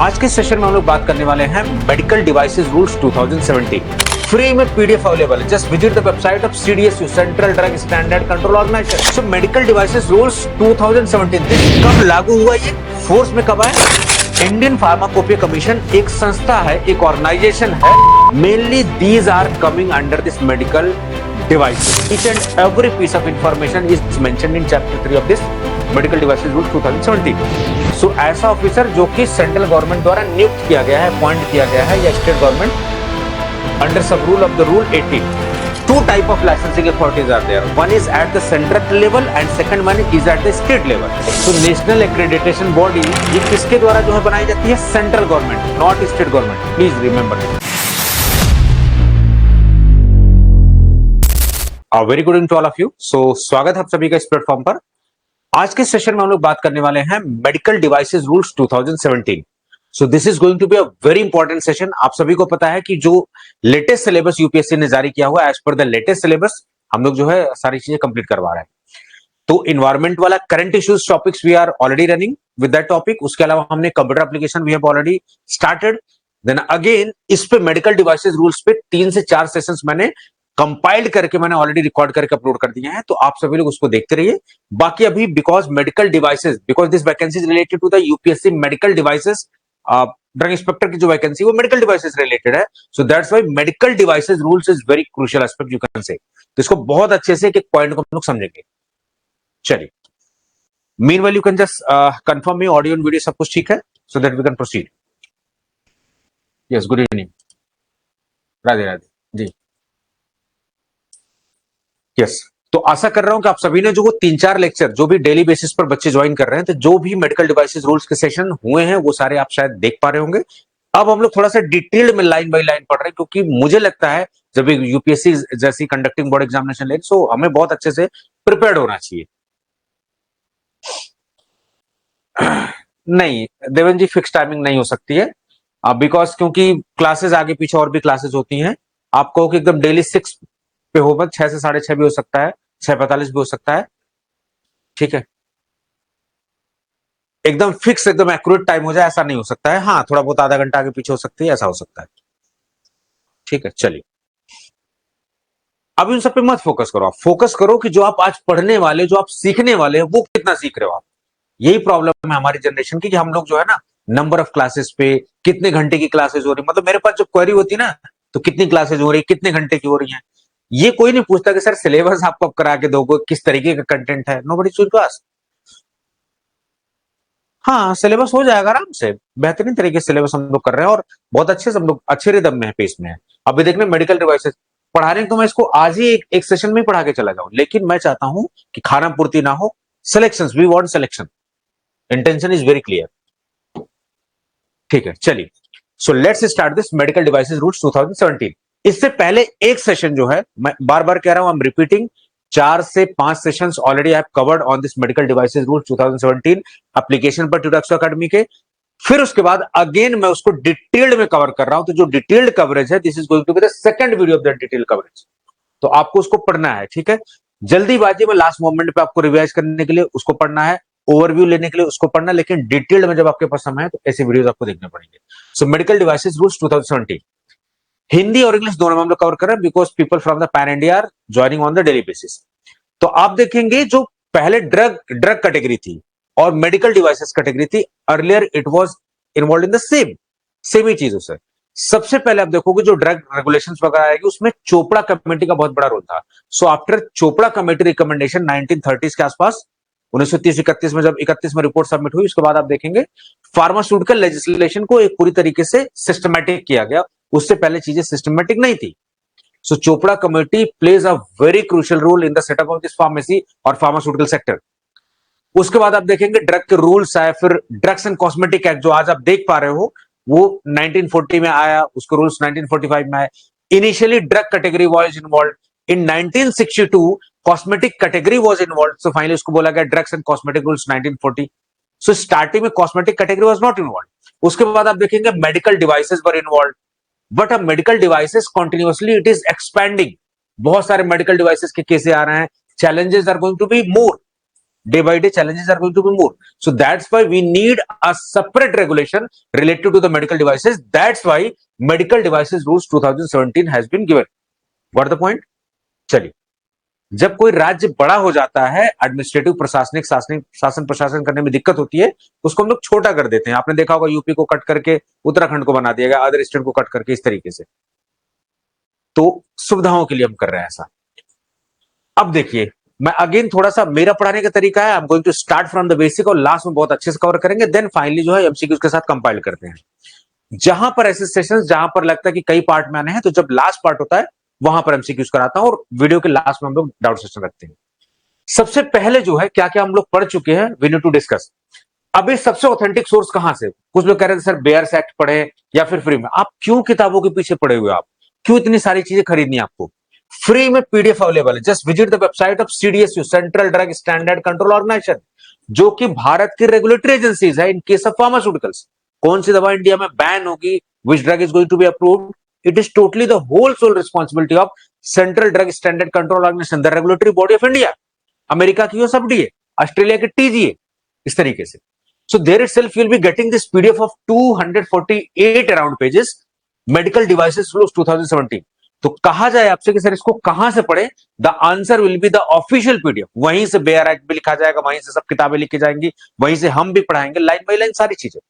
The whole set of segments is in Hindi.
आज के सेशन में हम लोग बात करने वाले हैं मेडिकल डिवाइसेस रूल्स 2017। फ्री में पीडीएफ अवेलेबल है। Just visit the website of CDSU, central drug standard control organisation. So medical devices rules 2017 कब लागू हुआ, ये फोर्स में कब आया? इंडियन फार्माकोपिया कमीशन एक संस्था है, एक ऑर्गेनाइजेशन है। Mainly these are coming under this medical devices. Each and every piece of information is mentioned in chapter 3 of this medical devices rule 2017. So ऐसा ऑफिसर जो कि सेंट्रल गवर्नमेंट द्वारा नियुक्त किया गया है, अपॉइंट किया गया है, या state government under sub rule of the rule 18. Two type of licensing authorities are there. One is at the central level and second one is at the state level. So national accreditation body ये किसके द्वारा जो है बनाई जाती है? Central government, not state government. Please remember. Very good evening to all of you. So स्वागत है आप सभी का इस प्लेटफॉर्म पर. आज के सेशन में हम लोग बात करने वाले हैं medical devices rules 2017. So this is going to be a very important session. आप सभी को पता है कि जो लेटेस्ट सिलेबस यूपीएससी ने जारी किया हुआ है, as per the latest syllabus हम लोग जो है सारी चीजें कंप्लीट करवा रहे हैं. तो इन्वायरमेंट वाला current issues topics we are already running with that topic. उसके अलावा हमने computer application we have already started. Then again इस पे मेडिकल डिवाइसेस रूल्स पे 3 से 4 सेशंस मैंने कंपाइल्ड करके मैंने ऑलरेडी रिकॉर्ड करके अपलोड कर दिए हैं. तो आप सभी लोग उसको देखते रहिए. बाकी अभी because medical devices, because this vacancy is related to the UPSC medical devices, drug inspector की जो वैकेंसी वो मेडिकल डिवाइसेस रिलेटेड है. So that's why medical devices rules is very crucial aspect you can say. तो इसको बहुत अच्छे से एक पॉइंट को हम लोग समझेंगे. चलिए, meanwhile you can just confirm me audio and video सब कुछ ठीक है, so that we can proceed. Yes, good evening. Radhe Radhe ji. Yes, तो आशा कर रहा हूं कि आप सभी ने जो वो 3-4 लेक्चर जो भी डेली बेसिस पर बच्चे ज्वाइन कर रहे हैं, तो जो भी मेडिकल डिवाइसेस रूल्स के सेशन हुए हैं वो सारे आप शायद देख पा रहे होंगे. अब हम लोग थोड़ा सा डिटेल्ड में लाइन बाय लाइन पढ़ रहे हैं, क्योंकि मुझे लगता है जब यूपीएससी जैसी कंडक्टिंग बोर्ड एग्जामिनेशन ले, सो हमें बहुत अच्छे से प्रिपेयर्ड होना चाहिए. नहीं देवेंद्र जी, फिक्स टाइमिंग नहीं हो सकती है, बिकॉज क्योंकि क्लासेस आगे पीछे और भी क्लासेस होती हैं. आप कहो कि एकदम डेली 6 पे हो, बस 6 से 6:30 भी हो सकता है, 6:45 भी हो सकता है. ठीक है, एकदम फिक्स एकदम एक्यूरेट टाइम हो जाए ऐसा नहीं हो सकता है. हाँ, थोड़ा बहुत आधा घंटा आगे पीछे हो सकती है, ऐसा हो सकता है. ठीक है, चलिए. अब इन सब पे मत फोकस करो. आप फोकस करो कि जो आप आज पढ़ने वाले, जो आप सीखने वाले हैं, वो कितना सीख रहे हो आप. यही प्रॉब्लम है हमारी जनरेशन की कि हम लोग जो है ना, नंबर ऑफ क्लासेस पे, कितने घंटे की क्लासेस हो रही, मतलब मेरे पास जो क्वेरी होती है ना, तो कितनी क्लासेस हो रही, कितने घंटे की हो रही है, ये कोई नहीं पूछता कि सर सिलेबस आपको करा के दोगे, किस तरीके का कंटेंट है. Nobody is going to ask. हाँ, सिलेबस हो जाएगा आराम से, बेहतरीन तरीके से सिलेबस हम लोग कर रहे हैं और बहुत अच्छे से हम लोग अच्छे रिदम में है, पेस में है. अभी देखने मेडिकल डिवाइसेस पढ़ा रहे हैं, तो मैं इसको आज ही एक सेशन में ही पढ़ा के चला जाऊं, लेकिन मैं चाहता हूं कि खाना पूर्ति ना हो. Selection, we want selection. Intention is very clear. ठीक है, चलिए. So let's start this medical devices rules 2017. इससे पहले एक सेशन जो है, मैं बार बार कह रहा हूं, आई एम रिपीटिंग, 4 से 5 sessions already I have covered on this medical devices rules 2017 application पर ट्यूटोक्सो एकेडमी के. फिर उसके बाद अगेन मैं उसको डिटेल्ड में कवर कर रहा हूं. तो जो डिटेल्ड कवरेज है, this is going to be the second video of the detailed coverage. तो आपको उसको पढ़ना है. ठीक है, जल्दीबाजी में लास्ट मोमेंट पे आपको रिवाइज करने के लिए उसको पढ़ना है, ओवरव्यू लेने के लिए उसको पढ़ना, लेकिन डिटेल्ड में जब आपके पास समय है तो ऐसे वीडियोस आपको देखने पड़ेंगे. सो मेडिकल डिवाइसेस रूल्स 2017 हिंदी और इंग्लिश दोनों में हम लोग कवर कर रहे हैं, because people from the pan India are joining on the daily basis. तो आप देखेंगे जो पहले ड्रग कैटेगरी थी और मेडिकल डिवाइसेस कैटेगरी थी, earlier it was involve in the same ही चीजों से. सबसे पहले आप देखोगे जो ड्रग रेगुलेशंस वगैरह आएगी, उसमें चोपड़ा कमेटी का बहुत बड़ा रोल था. So after Chopra committee recommendation 1930s के आसपास, 1930-31 में जब 31 में रिपोर्ट सबमिट हुई, उसके बाद आप देखेंगे फार्मास्यूटिकल लेजिस्लेशन को एक पूरी तरीके से सिस्टमैटिक किया गया. उससे पहले चीजें सिस्टमैटिक नहीं थी. So Chopra committee plays a very crucial role in the setup of this pharmacy और फार्मास्यूटिकल सेक्टर. उसके बाद आप देखेंगे ड्रग के रूल्स आए, फिर ड्रग्स एंड कॉस्मेटिक एक्ट जो आज आप देख पा रहे हो, वो 1940 में आया, उसके रूल्स 1945 में आए. Initially drug category was involve. In 1962 cosmetic category was involve. So finally उसको बोला गया drugs and cosmetic rules 1940. So starting में cosmetic category was not involve. उसके बाद आप देखेंगे medical devices were involve. But अब medical devices continuously it is expanding. बहुत सारे मेडिकल डिवाइसेस के केसेस आ रहे हैं. Challenges are going to be more. day by day challenges are going to be more. So that's why we need a separate regulation related to the medical devices. That's why medical devices rules 2017 has been given. Got the point? चलिए, जब कोई राज्य बड़ा हो जाता है, एडमिनिस्ट्रेटिव प्रशासनिक शासन प्रशासन करने में दिक्कत होती है, उसको हम लोग छोटा कर देते हैं. आपने देखा होगा यूपी को कट करके उत्तराखंड को बना दिया गया, अदर स्टेट को कट करके, इस तरीके से. तो सुविधाओं के लिए हम कर रहे हैं ऐसा. अब देखिए, मैं अगेन थोड़ा सा मेरा पढ़ाने का तरीका है, I M going to start from the basic और लास्ट में बहुत अच्छे से कवर करेंगे, देन फाइनली जो है एमसीक्यूज के साथ कंपाइल करते हैं. जहां पर ऐसे सेशंस जहां पर लगता है कि कई पार्ट में आने हैं, तो जब लास्ट पार्ट होता है वहां पर एमसीक्यूज कराता हूं और वीडियो के लास्ट में हम लोग डाउट सेशन रखते हैं. सबसे पहले जो है क्या क्या हम लोग पढ़ चुके हैं, वी नीड टू डिस्कस. अभी सबसे ऑथेंटिक सोर्स कहां से? कुछ लोग कह रहे थे सर बेयर्स एक्ट पढ़े या फिर फ्री में. आप क्यों किताबों के पीछे पड़े हुए? आप क्यों इतनी सारी चीजें खरीदनी आपको? फ्री में पीडीएफ अवेलेबल है. Just visit the website of CDSU, central drug standard control organisation, जो कि भारत की रेगुलेटरी एजेंसीज है इन केस ऑफ फार्मास्यूटिकल्स. कौन सी दवा इंडिया में बैन होगी, which drug is going to be approved, it is totally the whole sole responsibility of central drug standard control organisation, the regulatory body of India. America की यूएसएफडीए, ऑस्ट्रेलिया की टीजीए, इस तरीके से. So there itself you'll be getting this PDF of 248 around pages, medical devices rules 2017. तो कहा जाए आपसे कि सर इसको कहां से पढ़े, the answer will B the official PDF. वहीं से बेयर एक्ट भी लिखा जाएगा, वहीं से सब किताबें लिखी जाएंगी, वहीं से हम भी पढ़ाएंगे लाइन बाई लाइन सारी चीजें.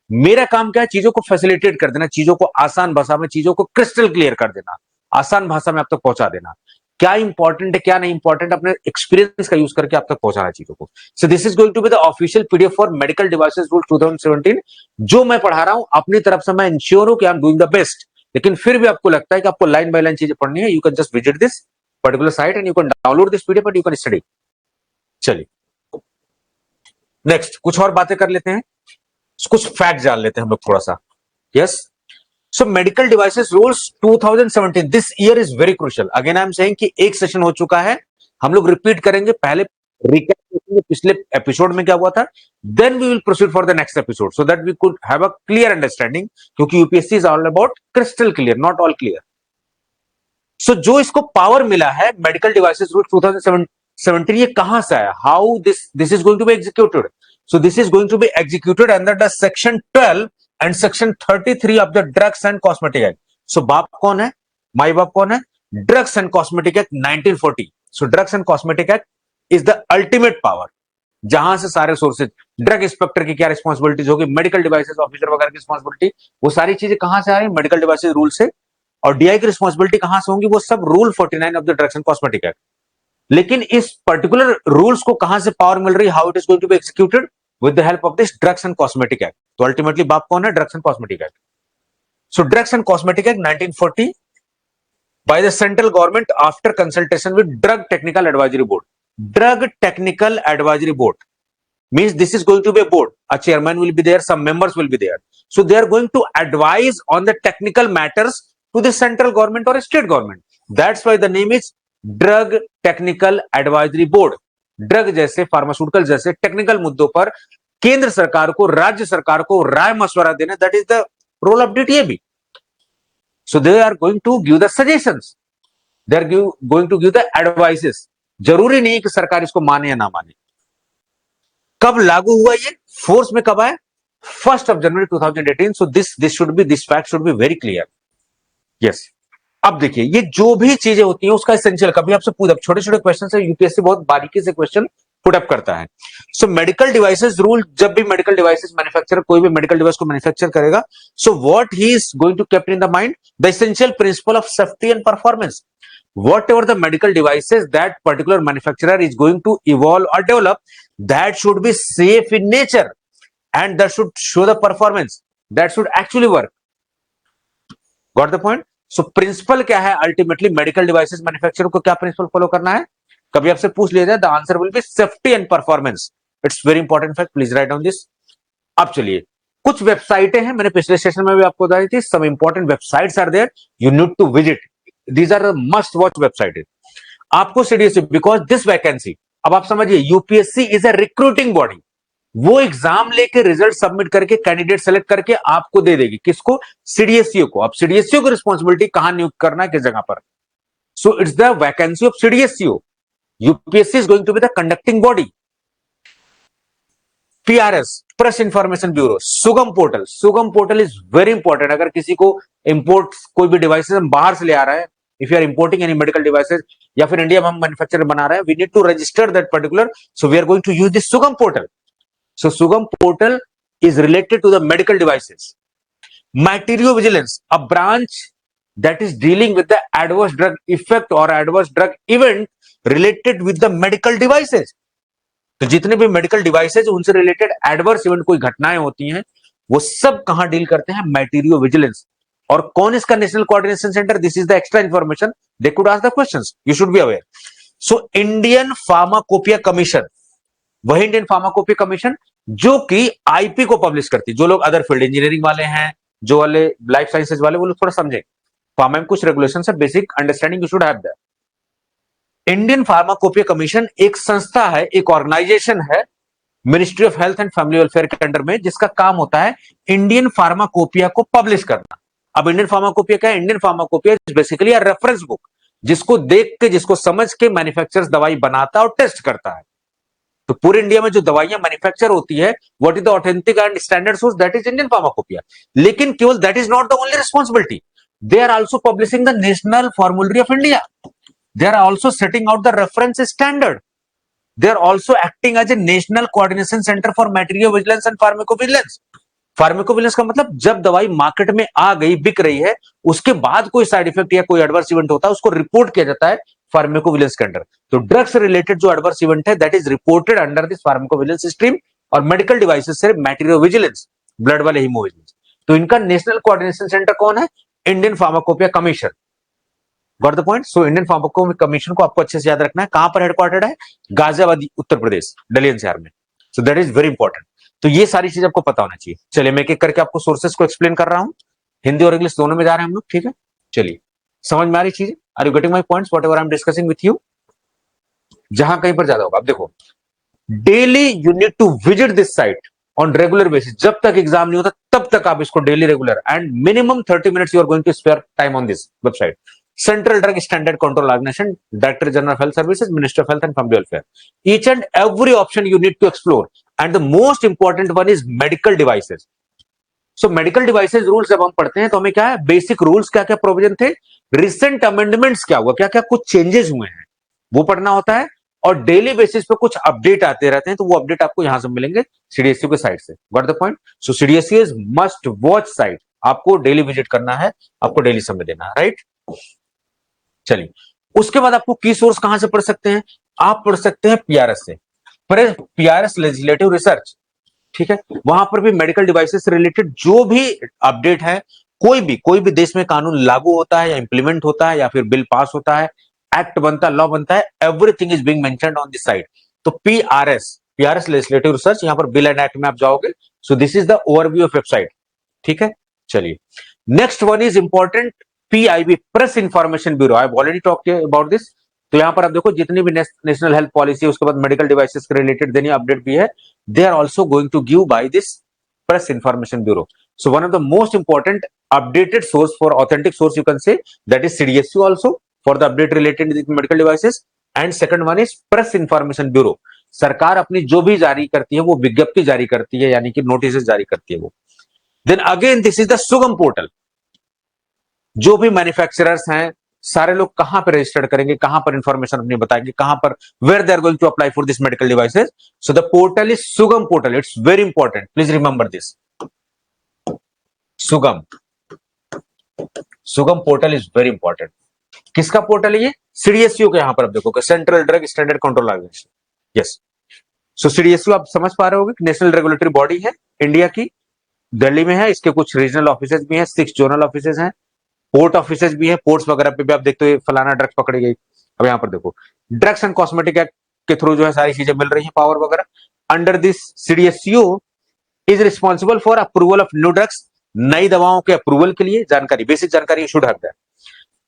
मेरा काम क्या है? चीजों को फैसिलिटेट कर देना, चीजों को आसान भाषा में, चीजों को क्रिस्टल क्लियर कर देना, आसान भाषा में आप तक पहुंचा देना. क्या इंपॉर्टेंट है क्या नहीं इंपॉर्टेंट, अपने एक्सपीरियंस का यूज करके आप तक पहुंचाना चीजों को. So this is going to be the official PDF for medical devices rule 2017. जो मैं पढ़ा रहा हूं अपनी तरफ से मैं इंश्योर हूं कि I am doing the best. लेकिन फिर भी आपको लगता है कि आपको लाइन बाय लाइन चीजें पढ़नी है, you can just visit this particular site and you can download this PDF and you can study. चलिए नेक्स्ट कुछ और बातें कर लेते हैं, कुछ फैक्ट जान लेते हैं हम लोग थोड़ा सा. Yes, so medical devices rules 2017, this year is very crucial. again I am saying कि एक सेशन हो चुका है, हम लोग रिपीट करेंगे, पहले रिकैप करेंगे पिछले एपिसोड में क्या हुआ था, then we will proceed for the next episode so that we could have a clear understanding, क्योंकि UPSC is all about crystal clear, not all clear. so जो इसको पावर मिला है मेडिकल डिवाइसेस रूल 2017, ये कहां से आया, how this is going to be executed. so this is going to be executed under the section 12 and section 33 of the Drugs and Cosmetic Act. So बाप कौन है, माई बाप कौन है? Drugs and Cosmetic Act 1940. So Drugs and Cosmetic Act is the ultimate power, जहां से सारे सोर्सेज, ड्रग इंस्पेक्टर की क्या रिस्पॉन्सिबिलिटीज होगी, मेडिकल डिवाइसेस ऑफिसर वगैरह की रिस्पॉन्सिबिलिटी, वो सारी चीजें कहां से आ रही है? मेडिकल डिवाइसेस रूल से. और डीआई की रिस्पॉन्सिबिलिटी कहां से होंगी? वो सब rule 49 of the drugs and cosmetic act. लेकिन इस पर्टिकुलर रूल्स को कहां से पावर मिल रही है, how it is going to be executed? with the help of this Drugs and Cosmetic Act. तो अल्टीमेटली बाप कौन है? Drugs and cosmetic act. So drugs and cosmetic act 1940 by the central government after consultation with Drug Technical Advisory Board. Drug Technical Advisory Board means this is going to be a board. A chairman will be there, some members will be there. So they are going to advise on the technical matters to the central government or state government. That's why the name is Drug Technical Advisory Board. Drug जैसे, फार्मास्यूटिकल जैसे टेक्निकल मुद्दों पर केंद्र सरकार को, राज्य सरकार को राय मशवरा देना, that is the role of DTAB. So they are going to give the suggestions, they are going to give the advices. जरूरी नहीं कि सरकार इसको माने या ना माने. कब लागू हुआ ये, फोर्स में कब आया? 1st of January 2018. So this fact should be very clear. Yes, अब देखिए ये जो भी चीजें होती हैं उसका एसेंशियल, कभी आपसे पूछ, छोटे छोटे क्वेश्चन से यूपीएससी बहुत बारीकी से क्वेश्चन पुट अप करता है. सो मेडिकल डिवाइसेस रूल, जब भी मेडिकल डिवाइसेस मैन्युफैक्चरर कोई भी मेडिकल डिवाइस को मैन्युफैक्चर करेगा, so what he is going to keep in the mind, the essential principle of safety and performance. whatever the medical devices that particular manufacturer is going to evolve or develop, that should be safe in nature and that should show the performance, that should actually work. Got the point? So principle क्या है अल्टीमेटली? मेडिकल डिवाइसेस मैन्युफैक्चरर को क्या प्रिंसिपल फॉलो करना है? कभी आपसे पूछ लिया जाए, the answer will B safety and performance. It's very important fact, please write down this. अब चलिए, कुछ वेबसाइटें हैं, मैंने पिछले सेशन में भी आपको बताई थी, some important websites are there, you need to visit. These are must watch website. आपको सीडीएसयू, बिकॉज दिस वैकेंसी, अब आप समझिए UPSC is a recruiting body. वो एग्जाम लेके रिजल्ट सबमिट करके कैंडिडेट सेलेक्ट करके आपको दे देगी. किसको? सीडीएसयू को. अब सीडीएसयू की रिस्पॉन्सिबिलिटी कहां नियुक्त करना है, किस जगह पर. So it's the vacancy of CDSU. UPSC is going to be the conducting body. PRS, press information bureau, Sugam portal. Sugam portal is very important. अगर किसी को इंपोर्ट कोई भी डिवाइसेस हम बाहर से ले आ रहे हैं, if you are importing any medical devices, या फिर इंडिया में हम मैन्युफैक्चर बना रहे हैं, we need to register that particular, so we are going to use this Sugam portal. So Sugam portal is related to the medical devices. Material Vigilance, a branch that is dealing with the adverse drug effect or adverse drug event related with the medical devices. तो जितने भी मेडिकल डिवाइसेज उनसे रिलेटेड एडवर्स इवेंट कोई घटनाएं होती हैं, वो सब कहां डील करते हैं? मैटीरियो विजिलेंस। और कौन इसका national coordination centre? This is the extra information they could ask the questions, you should be aware. So Indian pharmacopoeia commission, वही इंडियन फार्माकोपिया कमीशन जो कि आईपी को पब्लिश करती है। जो लोग अदर फील्ड इंजीनियरिंग वाले हैं, जो वाले लाइफ साइंसेज वाले, वो लोग थोड़ा समझे, फार्मा में कुछ रेगुलेशन है, basic understanding you should have that. Indian pharmacopoeia commission एक संस्था है, एक ऑर्गेनाइजेशन है ministry of health and family welfare के अंडर में, जिसका काम होता है इंडियन फार्माकोपिया को पब्लिश करना। अब इंडियन फार्माकोपिया क्या है? Indian pharmacopoeia is basically a reference book, जिसको देख के, जिसको समझ के मैन्युफैक्चरर्स दवाई बनाता है और टेस्ट करता है। तो पूरे इंडिया में जो दवाइयां मैन्युफैक्चर होती है, what is the authentic and standard source? That is Indian pharmacopoeia. लेकिन केवल that is not the only responsibility, they are also publishing the national formulary of India, they are also setting out the reference standard, they are also acting as a national coordination centre for material vigilance and pharmacovigilance. Pharmacovigilance का मतलब जब दवाई मार्केट में आ गई, बिक रही है, उसके बाद कोई साइड इफेक्ट या कोई एडवर्स इवेंट होता है, उसको रिपोर्ट किया जाता है फार्माकोविजिलेंस के अंडर। तो ड्रग्स से रिलेटेड जो एडवर्स इवेंट है, that is reported under this pharmacovigilance stream. और मेडिकल डिवाइसेस से मैटीरियल विजिलेंस, ब्लड वाले हीमोविजिलेंस। तो इनका नेशनल कोऑर्डिनेशन सेंटर कौन है? Indian pharmacopoeia commission. Got the point? So Indian pharmacopoeia commission को आपको अच्छे से याद रखना है। कहां पर हेडक्वार्टर्ड है? गाजियाबाद, उत्तर प्रदेश, दिल्ली एनसीआर में। सो दैट इज वेरी इंपॉर्टेंट। तो ये सारी चीज आपको पता होना चाहिए। चलिए मैं एक एक करके आपको सोर्सेस को एक्सप्लेन कर रहा हूं, हिंदी और इंग्लिश दोनों में जा रहे हैं हम लोग, ठीक है? चलिए, समझ में आ रही चीज? Are you getting my points whatever I am discussing with you? जहां कहीं पर ज्यादा होगा, अब देखो, daily you need to visit this site on regular basis. जब तक एग्जाम नहीं होता तब तक आप इसको daily regular and minimum 30 minutes you are going to spare time on this website. Central drug standard control organisation, director general of health services, minister of health and family welfare. Each and every option you need to explore and the most important one is medical devices. So medical devices rules जब हम पढ़ते हैं तो हमें क्या है? बेसिक रूल्स क्या क्या प्रोविजन थे, रिसेंट अमेंडमेंट्स क्या हुआ, क्या क्या कुछ चेंजेस हुए हैं, वो पढ़ना होता है। और डेली बेसिस पे कुछ अपडेट आते रहते हैं, तो वो अपडेट आपको यहां से मिलेंगे सीडीएसयू के साइट से। Got the point? So CDSU is must watch site, आपको डेली विजिट करना है, आपको डेली समय देना है, राइट? चलिए, उसके बाद आपको की सोर्स कहां से पढ़ सकते हैं? आप पढ़ सकते हैं पीआरएस से, पीआरएस लेजिस्लेटिव रिसर्च, ठीक है? वहां पर भी मेडिकल डिवाइसेस से रिलेटेड जो भी अपडेट है, कोई भी देश में कानून लागू होता है या इंप्लीमेंट होता है या फिर बिल पास होता है, एक्ट बनता है, लॉ बनता है, everything is being mentioned on this site. तो पीआरएस लेजिस्लेटिव रिसर्च, यहां पर बिल एंड एक्ट में आप जाओगे। सो this is the overview of website, ठीक है? चलिए, next one is important, PIB, press information bureau. I have already talked about this. तो यहां पर आप देखो, जितनी भी नेशनल हेल्थ पॉलिसी, उसके बाद मेडिकल डिवाइसेस के रिलेटेड देनी अपडेट भी है, they are also going to give by this press information bureau. So one of the most important updated source for authentic source you can say, that is CDSU also for the update related to medical devices, and second one is press information bureau. सरकार अपनी जो भी जारी करती है वो विज्ञप्ति जारी करती है, यानी कि नोटिस जारी करती है वो। Then again this is the सुगम पोर्टल। जो भी मैन्युफैक्चरर्स हैं, सारे लोग कहां पर रजिस्टर्ड करेंगे, कहां पर इंफॉर्मेशन अपनी बताएंगे, कहां पर, where they are going to apply for this medical devices. So the portal is Sugam portal, it's very important, please remember this. Sugam portal is very important. किसका पोर्टल है ये? सीडीएसयू का। यहां पर आप देखोगे central drug standard control organisation, yes. So CDSU आप समझ पा रहे होगे, नेशनल रेगुलेटरी बॉडी है इंडिया की, दिल्ली में है। इसके कुछ रीजनल ऑफिसेज भी हैं, 6 जोनल ऑफिसेज हैं, पोर्ट ऑफिसेज भी है। पोर्ट्स वगैरह पे भी आप देखते हो फलाना ड्रग्स पकड़ी गई। अब यहां पर देखो, ड्रग्स एंड कॉस्मेटिक एक्ट के थ्रू जो है सारी चीजें मिल रही हैं, पावर वगैरह। Under this CDSU is responsible for approval of new drugs, नई दवाओं के अप्रूवल के लिए जानकारी, बेसिक जानकारी should have that.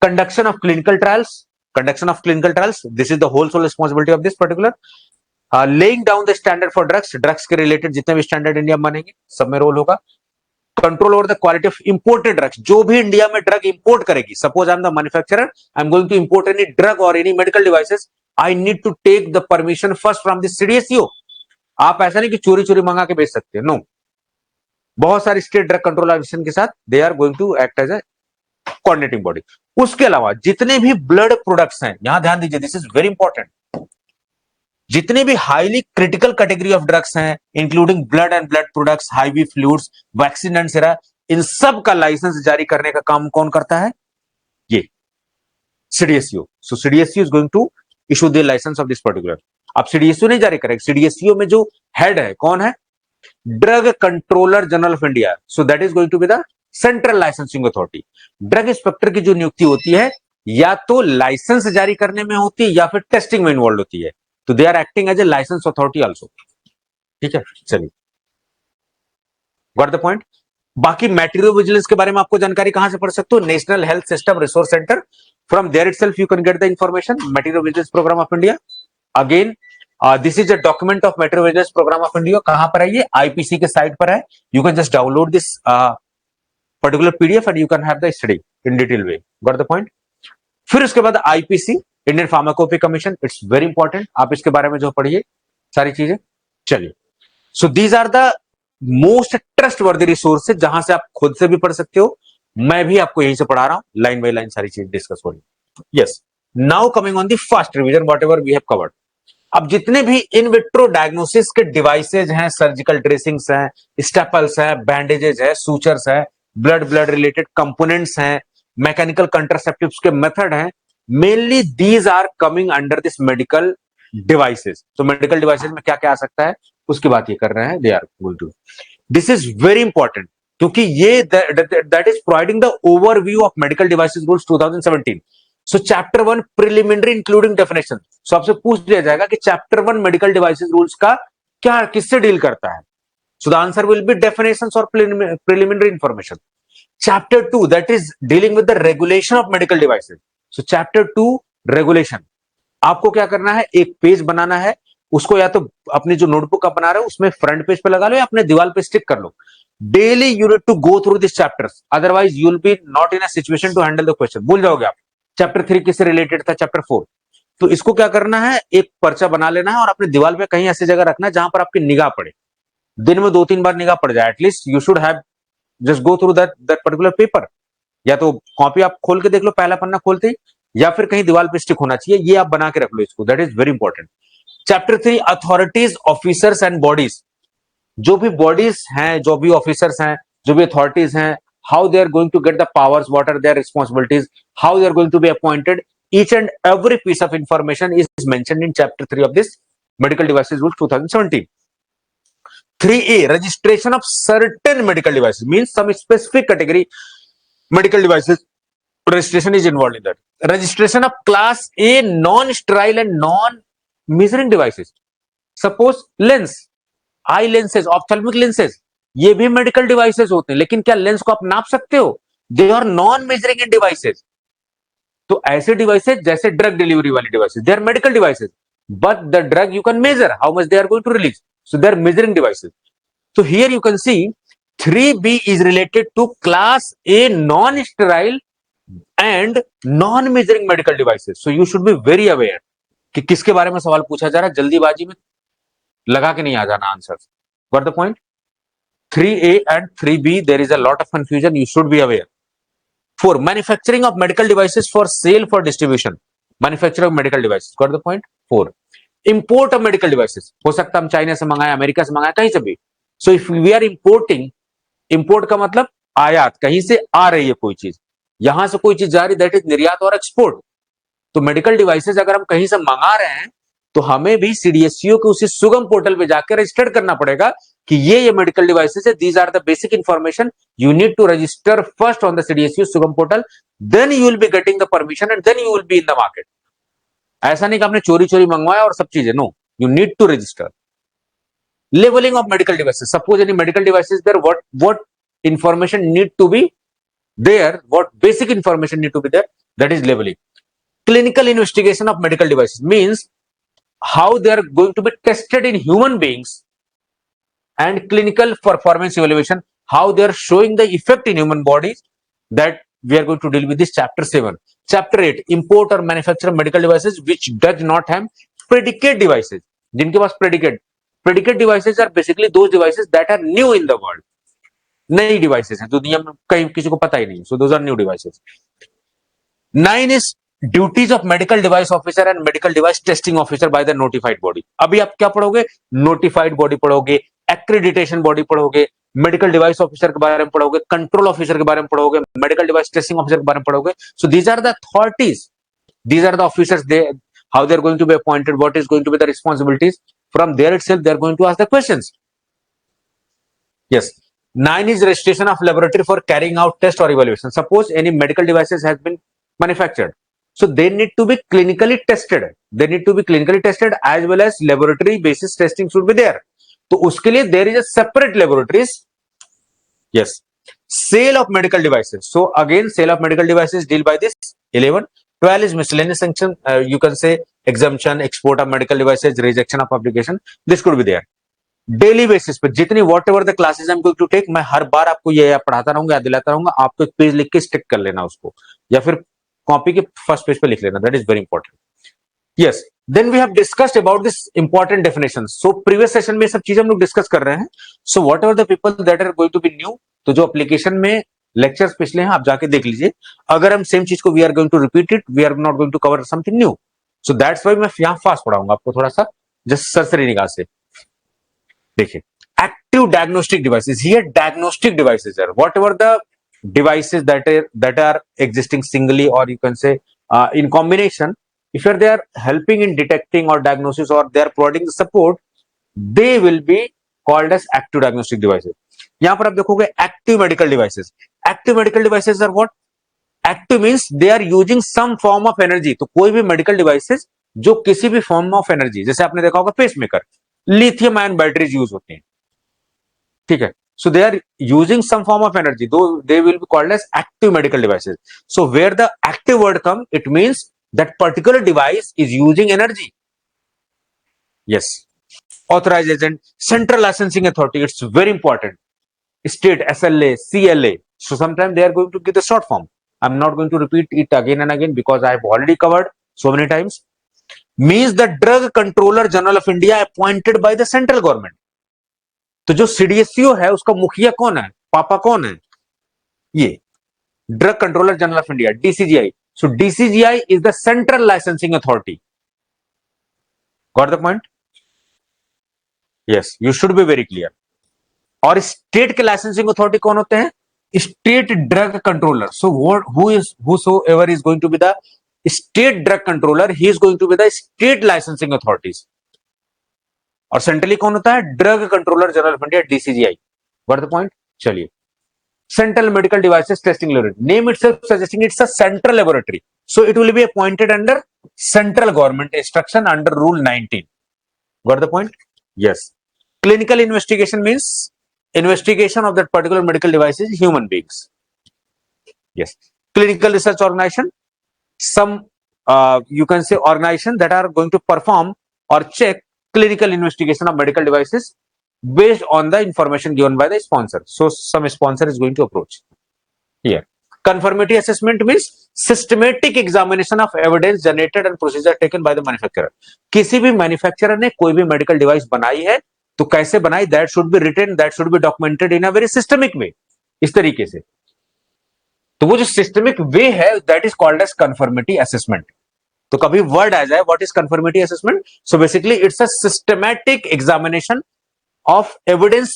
Conduction of clinical trials, this is the whole sole responsibility of this particular. Laying down the standard for drugs के रिलेटेड जितने भी स्टैंडर्ड इंडिया में बनेंगे, सब में रोल होगा। Control over the quality of imported drugs, जो भी इंडिया में ड्रग इंपोर्ट करेगी, suppose I am the manufacturer, I am going to import any drug और any medical devices, I need to take the permission first from this CDSU. आप ऐसा नहीं कि चोरी चोरी मंगा के बेच सकते हैं, नो। बहुत सारी स्टेट ड्रग कंट्रोल ऑर्गेनाइजेशन के साथ they are going to act as a coordinating body. उसके अलावा जितने भी ब्लड प्रोडक्ट्स हैं, यहां ध्यान दीजिए, दिस इज वेरी इंपॉर्टेंट, जितने भी highly critical category of drugs हैं, including blood and blood products, IV fluids, vaccine and sera, इन सब का लाइसेंस जारी करने का काम कौन करता है? ये CDSU. So CDSU is going to issue the licence of this particular. अब सीडीएसयू नहीं जारी करेगा, सीडीएसयू में जो हेड है कौन है? Drug controller general of India. So that is going to be the central licensing authority. Drug inspector की जो नियुक्ति होती है या तो लाइसेंस जारी करने में होती है या फिर टेस्टिंग में इन्वॉल्व होती है, तो they are acting as a licence authority also. ठीक है, चलिए, गॉट द पॉइंट। बाकी मैटेरियल विजिलेंस के बारे में आपको जानकारी कहां से पढ़ सकते हो? National health system resource centre, from there itself you can get the information. Material vigilance programme of India, again this is a document of material vigilance programme of India. कहां पर है ये? आईपीसी के साइट पर है। You can just download this particular PDF and you can have the study in detail way. Got the point. फिर उसके बाद IPC, Indian pharmacopoeia commission, it's very important, आप इसके बारे में जो पढ़िए सारी चीजें। चलिए, so these are the most trustworthy resources, जहां से आप खुद से भी पढ़ सकते हो, मैं भी आपको यहीं से पढ़ा रहा हूं, लाइन बाय लाइन सारी चीज डिस्कस हो रही। Yes, now coming on the first revision whatever we have covered. अब जितने भी इन विट्रो डायग्नोसिस के डिवाइसेज हैं, सर्जिकल ड्रेसिंग्स हैं, स्टेपल्स हैं, बैंडेजेस है, सूचर्स है, ब्लड रिलेटेड कंपोनेंट्स हैं, मैकेनिकल कंट्रासेप्टिव्स के मेथड हैं, mainly these are coming under this medical devices. तो मेडिकल डिवाइसेस में क्या क्या आ सकता है उसकी बात ये कर रहे हैं, they are going to, this is very important, क्योंकि ये that is providing the overview of medical devices rules 2017। So chapter 1 preliminary including definition. So आपसे पूछ लिया जाएगा कि चैप्टर 1 मेडिकल डिवाइसेस रूल्स का क्या, किससे डील करता है? So the answer will be definitions और preliminary information. Chapter 2 that is dealing with the regulation of medical devices. So chapter 2 regulation, आपको क्या करना है, एक पेज बनाना है, उसको या तो अपनी जो नोटबुक आप बना रहे हो उसमें फ्रंट पेज पे लगा लो या अपने दीवार पे स्टिक कर लो। Daily you need to go through this chapters, otherwise you will be not in a situation to handle the question, भूल जाओगे आप। चैप्टर 3 किससे रिलेटेड था? चैप्टर 4। तो इसको क्या करना है, एक पर्चा बना लेना है और अपने दीवार पे कहीं ऐसी जगह रखना है जहां पर आपकी निगाह पड़े, दिन में 2-3 बार निगाह पड़ जाए, at least you should have just go through that particular paper. या तो कॉपी आप खोल के देख लो, पहला पन्ना खोलते ही, या फिर कहीं दीवार पे स्टिक होना चाहिए, ये आप बना के रख लो इसको, that is very important. Chapter 3 authorities, officers and bodies, जो भी बॉडीज हैं, जो भी ऑफिसर्स हैं, जो भी अथॉरिटीज हैं, how they are going to get the powers, what are their responsibilities, how they are going to be appointed, each and every piece of information is mentioned in chapter 3 of this medical devices rule 2017. 3A registration of certain medical devices means some specific category medical devices registration is involved in that. Registration of class A non sterile and non measuring devices, suppose lens, I lenses, ophthalmic lenses, ये भी मेडिकल डिवाइसेस होते हैं, लेकिन क्या लेंस को आप नाप सकते हो? They are non measuring in devices. तो ऐसे डिवाइसेस जैसे ड्रग डिलीवरी वाली devices, they are medical devices, but the drug you can measure how much they are going to release, so they are measuring devices. So here you can see 3B is related to class A non-sterile and non-measuring medical devices. So you should be very aware कि किसके बारे में सवाल पूछा जा रहा है, जल्दीबाजी में लगा के नहीं आ जाना answer. Got the point? 3A and 3B there is a lot of confusion, you should be aware. 4. Manufacturing of medical devices for sale for distribution. Manufacturing of medical devices. Got the point? 4. Import of medical devices. हो सकता है हम चाइना से मंगाए, अमेरिका से मंगाए, कहीं से भी। So if we are importing, import का मतलब आयात, कहीं से आ रही है कोई चीज, यहां से कोई चीज जा रही, दैट इज निर्यात और एक्सपोर्ट। तो मेडिकल डिवाइसेस अगर हम कहीं से मंगा रहे हैं तो हमें भी सीडीएसयू के उसी सुगम पोर्टल पे जाकर रजिस्टर करना पड़ेगा कि ये मेडिकल डिवाइसेस है, these are the basic information, you need to register first on the CDSU Sugam portal, then you will be getting the permission and then you will be in the market. ऐसा नहीं कि आपने चोरी चोरी मंगवाया और सब चीजें, no, you need to register. Labeling of medical devices. Suppose any medical device is there, what information need to be there, what basic information need to be there, that is labeling. Clinical investigation of medical devices means how they are going to be tested in human beings, and clinical performance evaluation, how they are showing the effect in human bodies, that we are going to deal with this chapter 7. Chapter 8 import or manufacture of medical devices which does not have predicate devices, जिनके पास predicate, predicate devices are basically those devices that are new in the world, नई डिवाइसेस हैं जो दुनिया में कहीं किसी को पता ही नहीं, so those are new devices. 9 is duties of medical device officer and medical device testing officer by the notified body. अभी आप क्या पढ़ोगे, नोटिफाइड बॉडी पढ़ोगे, एक्रेडिटेशन बॉडी पढ़ोगे, मेडिकल डिवाइस ऑफिसर के बारे में पढ़ोगे, कंट्रोल ऑफिसर के बारे में पढ़ोगे, मेडिकल डिवाइस टेस्टिंग ऑफिसर के बारे में पढ़ोगे। So these are the authorities, these are the officers, they how they are going to be appointed, what is going to be the responsibilities, from there itself they are going to ask the questions. Yes. 9 is registration of laboratory for carrying out test or evaluation. Suppose any medical devices has been manufactured, so they need to be clinically tested, they need to be clinically tested as well as laboratory basis testing should be there. तो उसके लिए there is a separate laboratories. Yes. Sale of medical devices, so again sale of medical devices deal by this 11. 12 is miscellaneous sanction, you can say exemption, export of medical devices, rejection of application, this could be there. Daily basis पे जितनी whatever the classes I M going to take, मैं हर बार आपको ये पढ़ाता रहूंगा, याद दिलाता रहूंगा, आपको एक पेज लिख के स्टिक कर लेना उसको, या फिर कॉपी के फर्स्ट पेज पे लिख लेना, that is very important. Yes, then we have discussed about this important definition. So previous session में सब चीजें हम लोग डिस्कस कर रहे हैं। So whatever the people that are going to be new, तो जो एप्लीकेशन में लेक्चर्स पिछले हैं आप जाके देख लीजिए। अगर हम सेम चीज को we are going to repeat it, we are not going to cover something new, so that's why मैं यहाँ फास्ट पढ़ाऊंगा आपको थोड़ा सा जस्ट सरसरी निगाह से। देखिए, active diagnostic devices, here diagnostic devices are whatever the devices that are existing singly or you can say in combination, if they are helping in detecting or diagnosis or they are providing the support, they will be called as active diagnostic devices. यहां पर आप देखोगे active medical devices. Active medical devices are what? Active means they are using some form of energy. तो कोई भी medical devices जो किसी भी form of energy, जैसे आपने देखा होगा pacemaker, lithium ion batteries use होती हैं, ठीक है। So they are using some form of energy, though they will be called as active medical devices. So where the active word come, it means that particular device is using energy. Yes. Authorized agent, central licensing authority, it's very important. State, SLA, CLA. So sometimes they are going to give the short form. I'm not going to repeat it again and again because I have already covered so many times. Means the Drug Controller General of India appointed by the central government. तो जो सीडीएसयू है उसका मुखिया कौन है, पापा कौन है, ये drug controller general of India, DCGI. So DCGI is the central licensing authority. Got the point? Yes, you should be very clear. और स्टेट के लाइसेंसिंग अथॉरिटी कौन होते हैं? State drug controller. So whosoever is going to be the state drug controller, he is going to be the state licensing authorities. और सेंट्रली कौन होता है? Drug controller general of India, DCGI. What the point? चलिए, central medical devices testing laboratory, name itself suggesting it's a central laboratory, so it will be appointed under central government instruction under rule 19। What the point? Yes. Clinical investigation means investigation of that particular medical devices human beings. Yes. Clinical research organisation, some you can say organization that are going to perform or check clinical investigation of medical devices based on the information given by the sponsor. So some sponsor is going to approach here. Conformity assessment means systematic examination of evidence generated and procedure taken by the manufacturer. किसी भी manufacturer ने कोई भी medical device बनाई है तो कैसे बनाई, that should be written, that should be documented in a very systemic way. इस तरीके से, तो वो जो सिस्टमिक वे है that is called as conformity assessment. तो कभी वर्ड आ जाए what is conformity assessment, so basically it's a systematic examination of evidence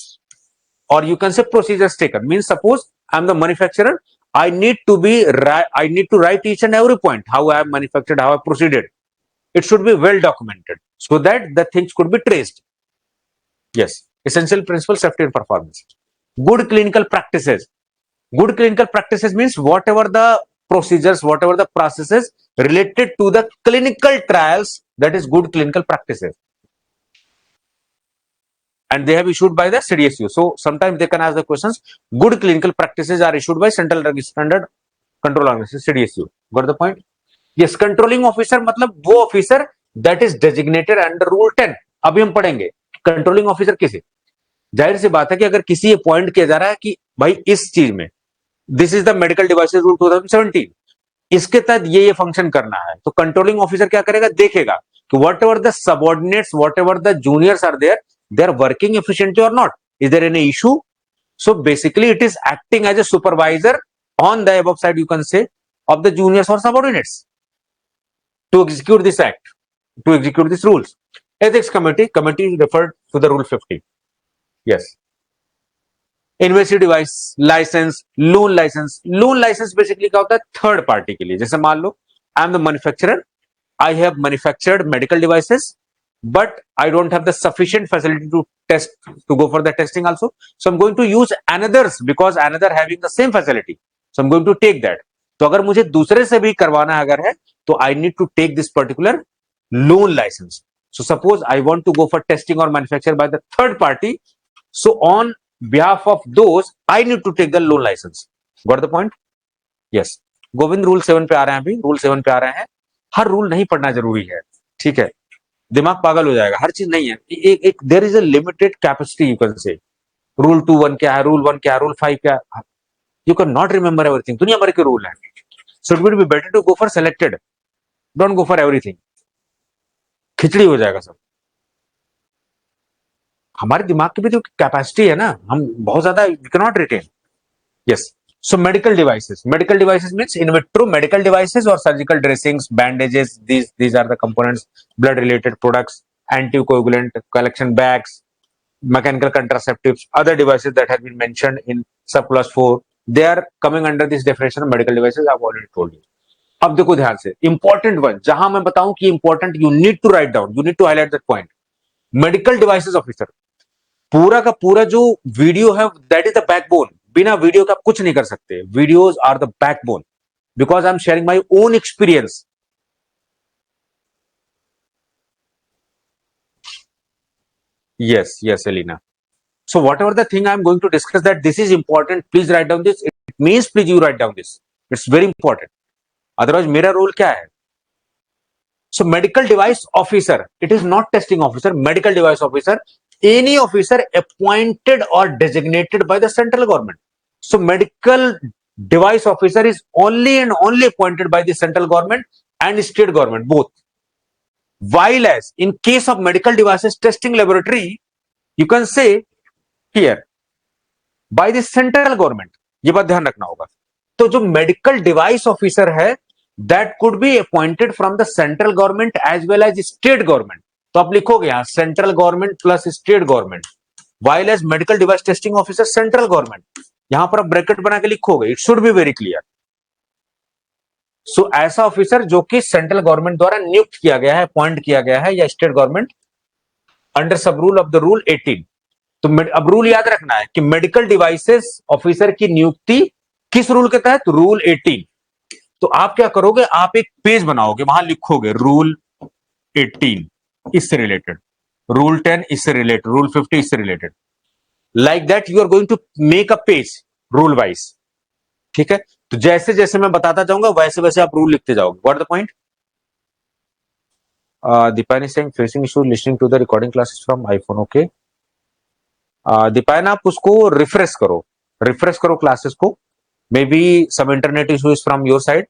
और you can say procedures taken. Means suppose I am the manufacturer, I need to write each and every point, how I have manufactured, how I proceeded, it should be well documented so that the things could be traced. Yes, essential principle, safety and performance. Good clinical practices, good clinical practices means whatever the procedures, whatever the processes related to the clinical trials, that is good clinical practices, and they have issued by the CDSU. So sometimes they can ask the questions, good clinical practices are issued by Central Drug Standard Control Organization, CDSU. Got the point? Yes. Controlling officer मतलब वो officer that is designated under rule 10. अभी हम पढ़ेंगे कंट्रोलिंग ऑफिसर किसे। जाहिर सी बात है कि अगर किसी ये पॉइंट किया जा रहा है कि भाई इस चीज में this is the medical devices rule 2017, इसके तहत ये फंक्शन करना है, तो कंट्रोलिंग ऑफिसर क्या करेगा, देखेगा कि whatever the subordinates, whatever the juniors are there, they are working efficiently or not. Is there any issue? So basically it is acting as a supervisor on the above side, you can say, of the juniors or subordinates to execute this act, to execute these rules. Ethics committee referred to the rule 50. Yes. Investigative device licence, loan licence basically क्या होता है? थर्ड पार्टी के लिए. जैसे मान लो I M the manufacturer, I have manufactured medical devices, but I don't have the sufficient facility to test, to go for the testing also. So I'm going to use another's because another having the same facility. So I'm going to take that. तो अगर मुझे दूसरे से भी करवाना अगर है तो I need to take this particular loan license. So suppose I want to go for testing or manufacture by the third party. So on behalf of those, I need to take the loan license. Got the point? Yes. Govind rule 7 पे आ रहे हैं. अभी रूल 7 पे आ रहे हैं. हर रूल नहीं पढ़ना जरूरी है, ठीक है? दिमाग पागल हो जाएगा. हर चीज नहीं है. एक there is a limited capacity, you can say. Rule 2(1) क्या है, रूल 1 क्या है, रूल 5 क्या है. You can not remember everything. दुनिया भर के रूल है. So it would be better to go for selected. Don't go for everything. खिचड़ी हो जाएगा सब. हमारे दिमाग की भी तो कैपेसिटी है ना. हम बहुत ज्यादा we can not retain. Yes. So medical devices means in vitro medical devices or surgical dressings, bandages, these are the components, blood related products, anticoagulant, collection bags, mechanical contraceptives, other devices that have been mentioned in subclass 4, they are coming under this definition of medical devices. I've already told you. अब देखो ध्यान से, important one, जहां मैं बताऊं कि important, you need to write down, you need to highlight that point. Medical devices officer, पूरा का पूरा जो वीडियो है, that is the backbone. बिना वीडियो के आप कुछ नहीं कर सकते. Videos are the backbone because I am sharing my own experience. yes Elena. So whatever the thing I'm going to discuss, that this is important, please write down this. It means please you write down this. It's very important. Otherwise मेरा रोल क्या है? So medical device officer, it is not testing officer. Medical device officer, any officer appointed or designated by the central government. So medical device officer is only and only appointed by the central government and state government both. While as in case of medical devices testing laboratory, you can say here by the central government. ये बात ध्यान रखना होगा. तो जो medical device officer है, that could be appointed from the central government as well as state government. तो आप लिखोगे यहाँ central government plus state government. While as medical device testing officer central government. यहां पर आप ब्रैकेट बना के लिखोगे. It should be very clear. So ऐसा ऑफिसर जो कि सेंट्रल गवर्नमेंट द्वारा नियुक्त किया गया है, अपॉइंट किया गया है, या state government under sub rule of the rule 18. तो अब रूल याद रखना है कि मेडिकल डिवाइसेस ऑफिसर की नियुक्ति किस रूल के तहत? रूल 18. तो आप क्या करोगे? आप एक पेज बनाओगे, वहां लिखोगे रूल 18 इससे रिलेटेड, रूल 10 इससे रिलेटेड, रूल 50 इससे related. Like that you are going to make a page rule wise. ठीक है? तो जैसे जैसे मैं बताता जाऊंगा वैसे वैसे आप रूल लिखते जाओगे. What the point? Deepan is saying facing issue listening to the recording classes from iPhone. Okay. Deepan आप उसको रिफ्रेश करो क्लासेस को. May be some internet issue is from your side.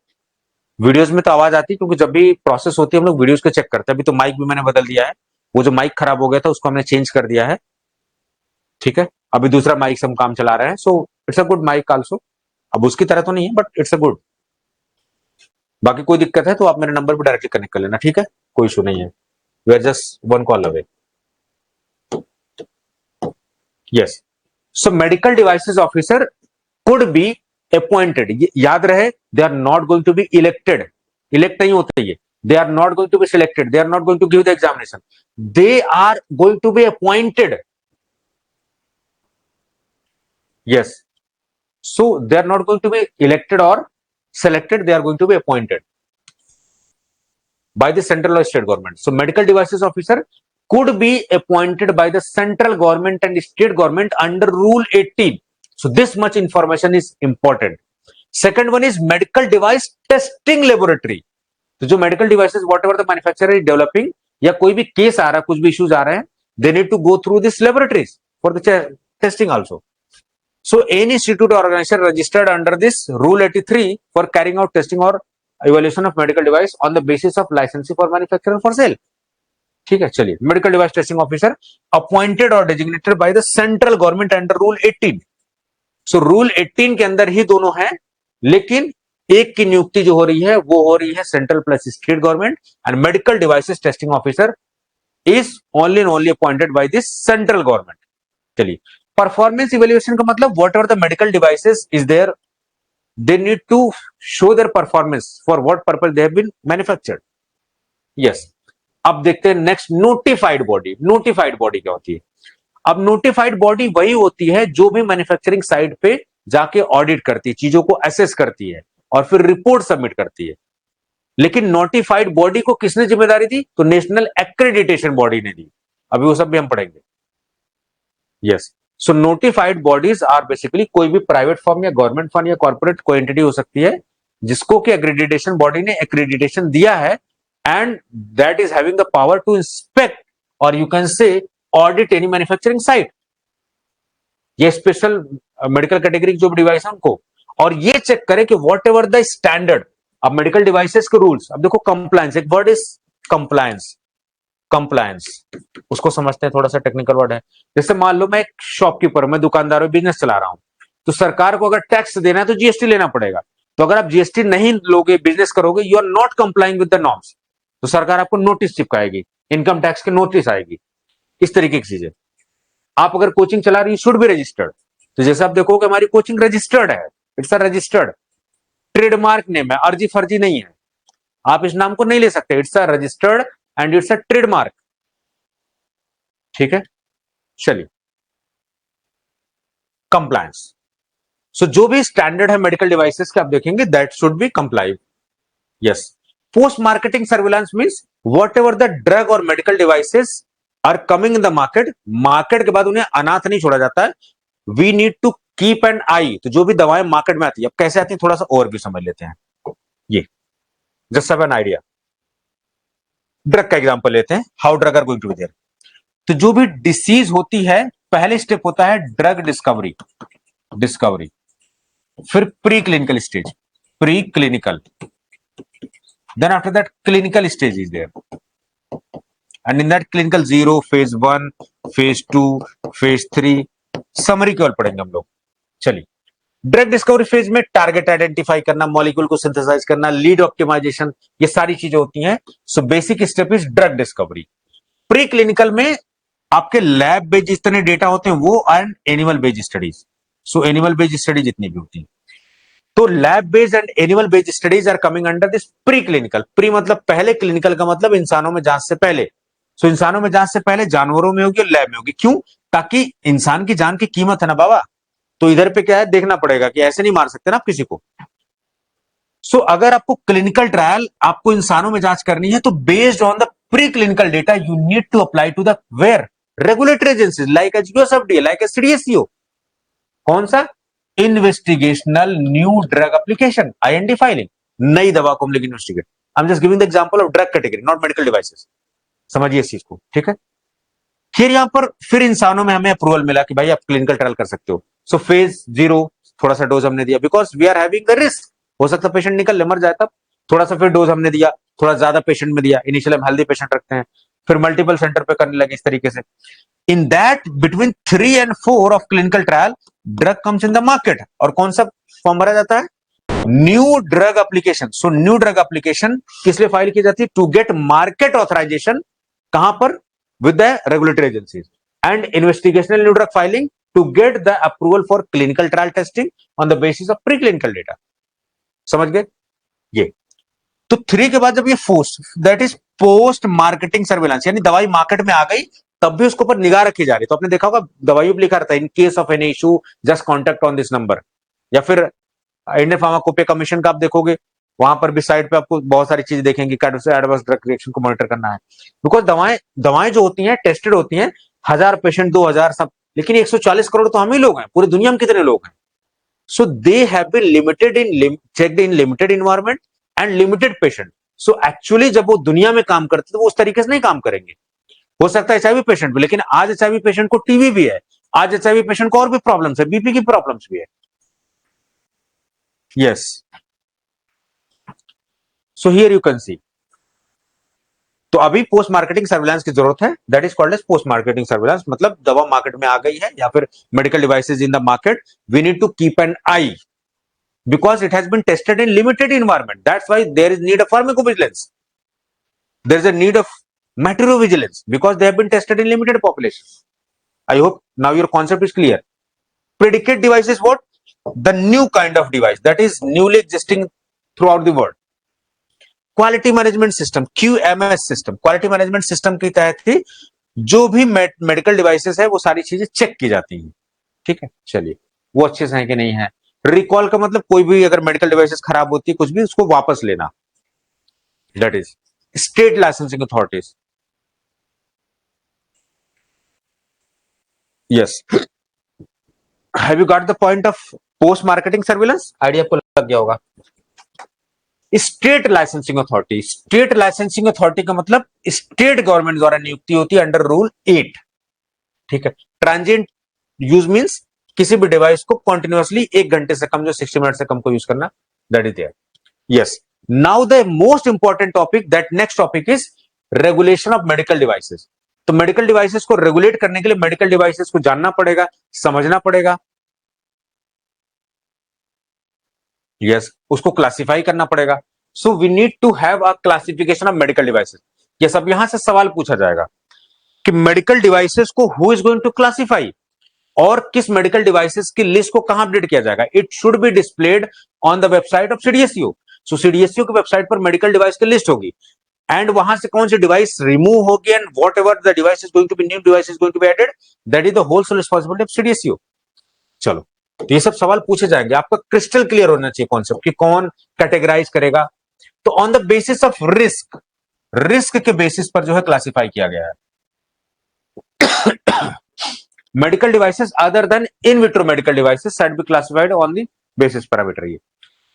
Videos में तो आवाज आती है क्योंकि जब भी प्रोसेस होती है हम लोग वीडियोस को चेक करते हैं. अभी तो माइक भी मैंने बदल दिया है. वो जो माइक खराब हो गया था उसको हमने चेंज कर दिया है. ठीक है? अभी दूसरा माइक से हम काम चला रहे हैं. So it's a good mic also. अब उसकी तरह तो नहीं है बट इट्स अ गुड. बाकी कोई दिक्कत है तो आप मेरे नंबर पे डायरेक्टली कनेक्ट कर लेना. ठीक है? कोई इशू नहीं है. We are just one call away. Yes. So medical devices officer could be appointed. याद रहे, they are not going to be elected. Elect नहीं होते ये. They are not going to be selected. They are not going to give the examination. They are going to be appointed. Yes. So they are not going to be elected or selected. They are going to be appointed by the central or state government. So medical devices officer could be appointed by the central government and state government under rule 18. So this much information is important. Second one is medical device testing laboratory. तो जो medical devices whatever the manufacturer is developing या कोई भी केस आ रहा है, कुछ भी issues आ रहे हैं, they need to go through this laboratories for the testing also. So any institute or organization registered under this rule 83 for carrying out testing or evaluation of medical device on the basis of licensing for manufacturer for sale. ठीक है, चलिए, medical device testing officer appointed और designated by the central government under rule 18। So rule 18 के अंदर ही दोनों हैं, लेकिन एक की नियुक्ति जो हो रही है वो हो रही है central plus state government, and medical devices testing officer is only and only appointed by this central government. चलिए, परफॉर्मेंस इवेल्युएशन का मतलब whatever the medical devices is there, they need to show their performance for what purpose they have been manufactured. Yes, अब देखते हैं next, notified body. Notified body क्या होती है? अब नोटिफाइड बॉडी वही होती है जो भी मैन्युफैक्चरिंग साइट पे जाके ऑडिट करती है, चीजों को असेस करती है और फिर रिपोर्ट सबमिट करती है। लेकिन नोटिफाइड बॉडी को किसने जिम्मेदारी दी? तो नेशनल एक्रेडिटेशन बॉडी ने दी। अभी वो सब भी हम पढ़ेंगे। Yes, so notified bodies are basically कोई भी प्राइवेट फर्म या गवर्नमेंट फर्म या कॉर्पोरेट कोई एंटिटी हो सकती है जिसको कि एक्रेडिटेशन बॉडी ने एक्रेडिटेशन दिया है, and that is having the power to inspect और you can say audit any manufacturing site, ये स्पेशल मेडिकल कैटेगरी की जो डिवाइस है उनको, और ये चेक करे कि वॉट एवर द स्टैंडर्ड। अब मेडिकल डिवाइसेस के रूल्स, अब देखो कंप्लायंस, एक वर्ड इज कंप्लायंस। कंप्लायंस उसको समझते हैं, थोड़ा सा टेक्निकल वर्ड है। जैसे मान लो मैं एक शॉपकीपर, मैं दुकानदार हूं, बिजनेस चला रहा हूं, तो सरकार को अगर टैक्स देना है तो जीएसटी लेना पड़ेगा। तो अगर आप जीएसटी नहीं लोगे, बिजनेस करोगे, you are not complying with the norms, तो सरकार आपको नोटिस चिपकाएगी, इनकम टैक्स की नोटिस आएगी, इस तरीके की चीजें। आप अगर कोचिंग चला रही, शुड बी रजिस्टर्ड, तो जैसे आप देखोगे हमारी कोचिंग रजिस्टर्ड है, it's a registered trademark name है, अर्जी फर्जी नहीं है, आप इस नाम को नहीं ले सकते, it's a registered and it's a trademark. ठीक है, चलिए, कंप्लायंस। सो जो भी स्टैंडर्ड है मेडिकल डिवाइसेस के, आप देखेंगे that should be comply. Yes, post marketing surveillance means whatever the drug और medical devices are coming in the market, market के बाद उन्हें अनाथ नहीं छोड़ा जाता है, we need to keep an eye. तो जो भी दवाएं मार्केट में आती है, अब कैसे आती है थोड़ा सा और भी समझ लेते हैं। ये just have an idea, drug का एग्जांपल लेते हैं, how drug are going to be there. तो जो भी डिसीज होती है, पहले स्टेप होता है ड्रग डिस्कवरी, डिस्कवरी, फिर pre clinical stage, pre clinical, then after that clinical stage is there, and in that clinical 0, phase 1, phase 2, phase 3, summary केवल पढ़ेंगे हम लोग। चलिए, ड्रग डिस्कवरी फेज में टारगेट आइडेंटिफाई करना, मॉलिक्यूल को सिंथेसाइज करना, लीड ऑप्टिमाइजेशन, ये सारी चीजें होती हैं। So basic step is drug discovery. Pre clinical में आपके लैब बेस्ड जितने डेटा होते हैं वो, and animal based studies. So animal based study जितनी भी होती है, तो lab based and animal based studies are coming under this pre clinical. Pre मतलब पहले, क्लिनिकल का मतलब इंसानों में जांच से पहले। सो इंसानों में जांच से पहले जानवरों में होगी और लैब में होगी, क्यों? ताकि इंसान की जान की कीमत है ना बाबा, तो इधर पे क्या है देखना पड़ेगा कि ऐसे नहीं मार सकते ना आप किसी को। सो अगर आपको क्लिनिकल ट्रायल, आपको इंसानों में जांच करनी है, तो based on the pre clinical data you need to apply to the where regulatory agencies like USFDA, like CDSCO. कौन सा? Investigational new drug application, IND filing, नई दवा को हम लोग इन्वेस्टिगेट। I am just giving the example of drug category, not medical devices. समझिए इस चीज को, ठीक है। फिर यहां पर फिर इंसानों में हमें अप्रूवल मिला कि भाई आप क्लिनिकल ट्रायल कर सकते हो। सो फेज 0 थोड़ा सा डोज हमने दिया, because we are having the risk, हो सकता है पेशेंट निकल ले, मर जाए, तब थोड़ा सा फिर डोज हमने दिया, थोड़ा ज्यादा पेशेंट में दिया, इनिशियल हम हेल्दी पेशेंट रखते हैं, फिर मल्टीपल सेंटर पे करने लगे इस तरीके से। In that between 3 and 4 of clinical trial, drug comes in the market, और कौन सा फॉर्म भरा जाता है? New drug application. So new drug application किस लिए फाइल की जाती है? टू गेट मार्केट ऑथराइजेशन, कहां पर? With the regulatory agencies, and investigational new drug filing to get the approval for clinical trial testing on the basis of pre clinical data. समझ गए ये? तो 3 के बाद जब ये fourth, that is post marketing surveillance, यानी दवाई मार्केट में आ गई तब भी उसके ऊपर निगाह रखी जा रही। तो आपने देखा होगा दवाइयों पर लिखा रहता है इन case of any issue just contact on this number, या फिर इंडियन फार्माकोपिया कमीशन का आप देखोगे, वहां पर भी साइड पे आपको बहुत सारी चीजें देखेंगे, एडवर्स ड्रग रिएक्शन को मॉनिटर करना है। बिकॉज दवाएं दवाएं जो होती हैं टेस्टेड होती हैं, 1000 पेशेंट, 2000 सब, लेकिन 140 करोड़ तो हम ही लोग हैं, पूरी दुनिया में कितने लोग हैं? So they have been limited in, checked in limited environment and limited patient. So actually जब वो दुनिया में काम करते तो वो उस तरीके से नहीं काम करेंगे। हो सकता है एचआईवी पेशेंट भी, लेकिन आज एचआईवी पेशेंट को टीबी भी है, आज एचआईवी पेशेंट को और भी प्रॉब्लम्स है, बीपी की प्रॉब्लम्स भी है। Yes, so here you can see. तो अभी पोस्ट मार्केटिंग सर्विलांस की जरूरत है, that is called as post marketing surveillance. मतलब दवा मार्केट में आ गई है या फिर medical devices in the market, we need to keep an eye because it has been tested in limited environment. That's why there is need of pharmacovigilance. There is a need of material-vigilance because they have been tested in limited population. I hope now your concept is clear. Predicate device is what? The new kind of device that is newly existing throughout the world. Quality management system, QMS system, quality management system के तहत ही जो भी मेडिकल डिवाइसेस है वो सारी चीजें चेक की जाती हैं। ठीक है, चलिए वो अच्छे से है कि नहीं है। रिकॉल का मतलब कोई भी अगर मेडिकल डिवाइसेस खराब होती है कुछ भी, उसको वापस लेना, that is state licensing authorities. Yes, have you got the point of post marketing surveillance? Idea आपको लग गया होगा। State licensing authority, state licensing authority का मतलब स्टेट गवर्नमेंट द्वारा नियुक्ति होती है अंडर रूल 8। ठीक है, ट्रांजिएंट यूज मींस किसी भी डिवाइस को कंटिन्यूअसली 1 घंटे से कम, जो 60 मिनट से कम को यूज करना, that is there. Yes, now the most important topic, that next topic is regulation of medical devices. तो मेडिकल डिवाइसेस को रेगुलेट करने के लिए मेडिकल डिवाइसेस को जानना पड़ेगा, समझना पड़ेगा। यस, उसको क्लासिफाई करना पड़ेगा। So we need to have a classification of medical devices. Yes, अब यहां से सवाल पूछा जाएगा कि मेडिकल डिवाइसेस को who is going to classify, और किस मेडिकल डिवाइसेस की लिस्ट को कहां अपडेट किया जाएगा। It should be displayed on the website of CDSU. So CDSU की वेबसाइट पर मेडिकल डिवाइस की लिस्ट होगी, एंड वहां से कौन सी डिवाइस रिमूव होगी and whatever the device is going to be, new device is going to be added, that is the whole responsibility of CDSU. चलो, तो ये सब सवाल पूछे जाएंगे, आपका क्रिस्टल क्लियर होना चाहिए कॉन्सेप्ट कि कौन कैटेगराइज करेगा। तो on the basis of risk, risk के बेसिस पर जो है क्लासिफाई किया गया है। Medical devices other than in vitro medical devices should be classified on the basis parameter। ये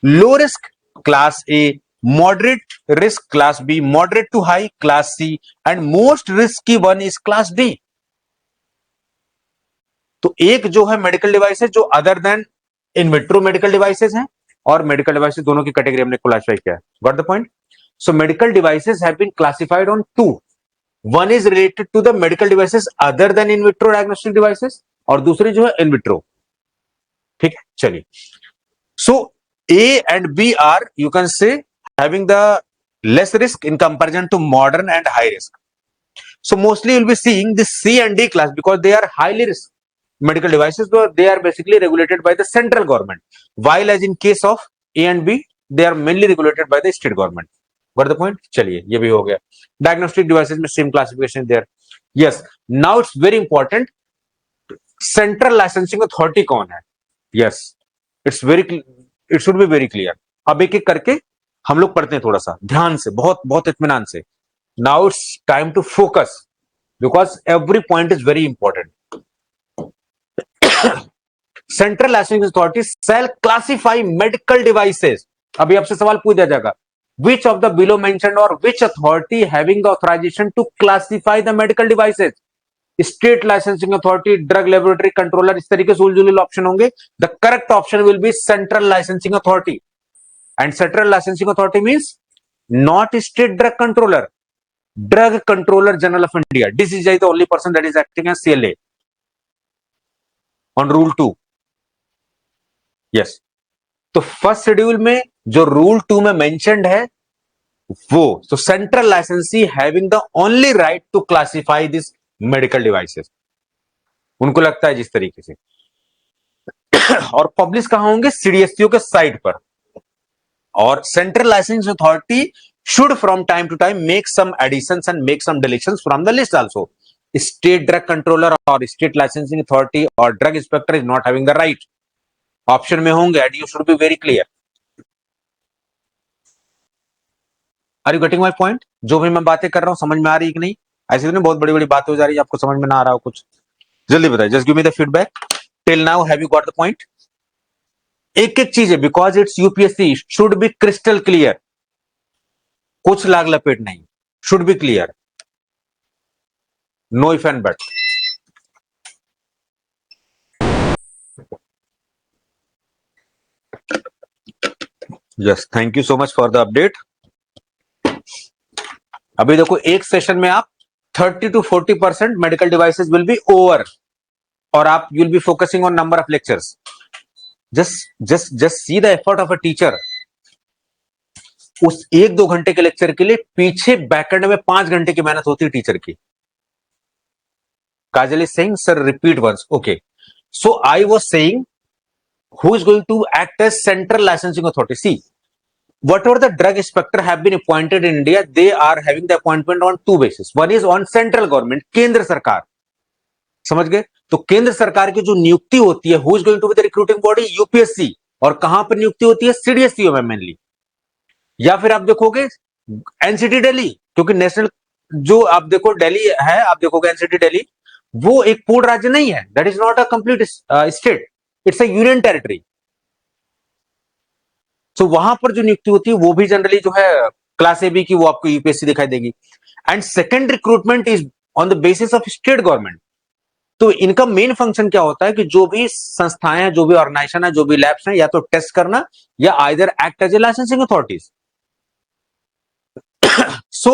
low risk class A, moderate risk class B, moderate to high class C, and most risky one is class D. तो एक जो है मेडिकल डिवाइसेस जो other than in vitro medical devices हैं, और मेडिकल डिवाइसेस दोनों की कैटेगरी हमने क्लासिफाई किया है। Got the point? So medical devices have been classified on two, one is related to the medical devices other than in vitro diagnostic devices, और दूसरी जो है इन विट्रो। ठीक है, चलिए। So A and B are, you can say, having the less risk in comparison to modern and high risk. So mostly you'll be seeing this C and D class because they are highly risk medical devices, but they are basically regulated by the central government, while as in case of A and B they are mainly regulated by the state government। Got the point? चलिए, ये भी हो गया। Diagnostic devices में same classification there। Yes, now it's very important, central licensing authority कौन है? Yes, it's very, it should be very clear। अब एक एक करके हम लोग पढ़ते हैं, थोड़ा सा ध्यान से, बहुत बहुत इत्मीनान से। Now it's time to focus because every point is very important। Central Licensing Authority shall classify medical devices। अभी आपसे सवाल पूछ दिया जाएगा, which of the below mentioned or which authority having the authorization to classify the medical devices? State Licensing Authority, Drug Laboratory Controller, इस तरीके से उलझुल ऑप्शन होंगे। The correct option will be Central Licensing Authority, and Central Licensing Authority means not State Drug Controller, Drug Controller General of India। DCGI is the only person that is acting as CLA on Rule 2। Yes, तो फर्स्ट शेड्यूल में जो Rule 2 में मेंशन्ड है वो, तो central licensee having the only right to classify this medical devices, उनको लगता है जिस तरीके से। और पब्लिश कहां होंगे? सीडीएसयू के साइट पर। और central licensing authority should from time to time make some additions and make some deletions from the list also। State drug controller or state licensing authority or drug inspector is not having the right, option में होंगे, and you should be very clear। Are you getting my point? जो भी मैं बातें कर रहा हूं समझ में आ रही है कि नहीं? ऐसे तो नहीं बहुत बड़ी बड़ी बातें हो जा रही है, आपको समझ में ना आ रहा हो कुछ, जल्दी बताइए। Just give me the feedback. Till now have you got the point? एक एक चीज है, because it's UPSC, should be crystal clear, कुछ लाग लपेट नहीं, should be clear, know if and but. Yes, thank you so much for the update. अभी देखो एक सेशन में आप 30 to 40% medical devices will be over, और आप will be focusing on number of lectures. Just see the effort of a teacher. उस 1-2 घंटे के लेक्चर के लिए पीछे बैकएंड में 5 घंटे की मेहनत होती है टीचर की. Kajal is saying sir repeat once. Okay, so I was saying who is going to act as central licensing authority. See, whatever the drug inspector have been appointed in India, they are having the appointment on two bases. One is on central government, केंद्र सरकार. समझ गए? तो केंद्र सरकार की जो नियुक्ति होती है, who is going to be the recruiting body? UPSC. और कहां पर नियुक्ति होती है? CDSCO में मेनली. या फिर आप देखोगे एनसीटी दिल्ली, क्योंकि नेशनल जो आप देखो दिल्ली है, आप देखोगे एनसीटी दिल्ली, वो एक पूर्ण राज्य नहीं है. That is not a complete state, it's a union territory. तो वहां पर जो नियुक्ति होती है वो भी जनरली जो है क्लास ए बी की, वो आपको यूपीएससी दिखाई देगी. And second recruitment is on the basis of state government. तो इनका मेन फंक्शन क्या होता है कि जो भी संस्थाएं हैं, जो भी ऑर्गेनाइजेशन है, जो भी लैब्स हैं, या तो टेस्ट करना या either act as a licensing authorities. So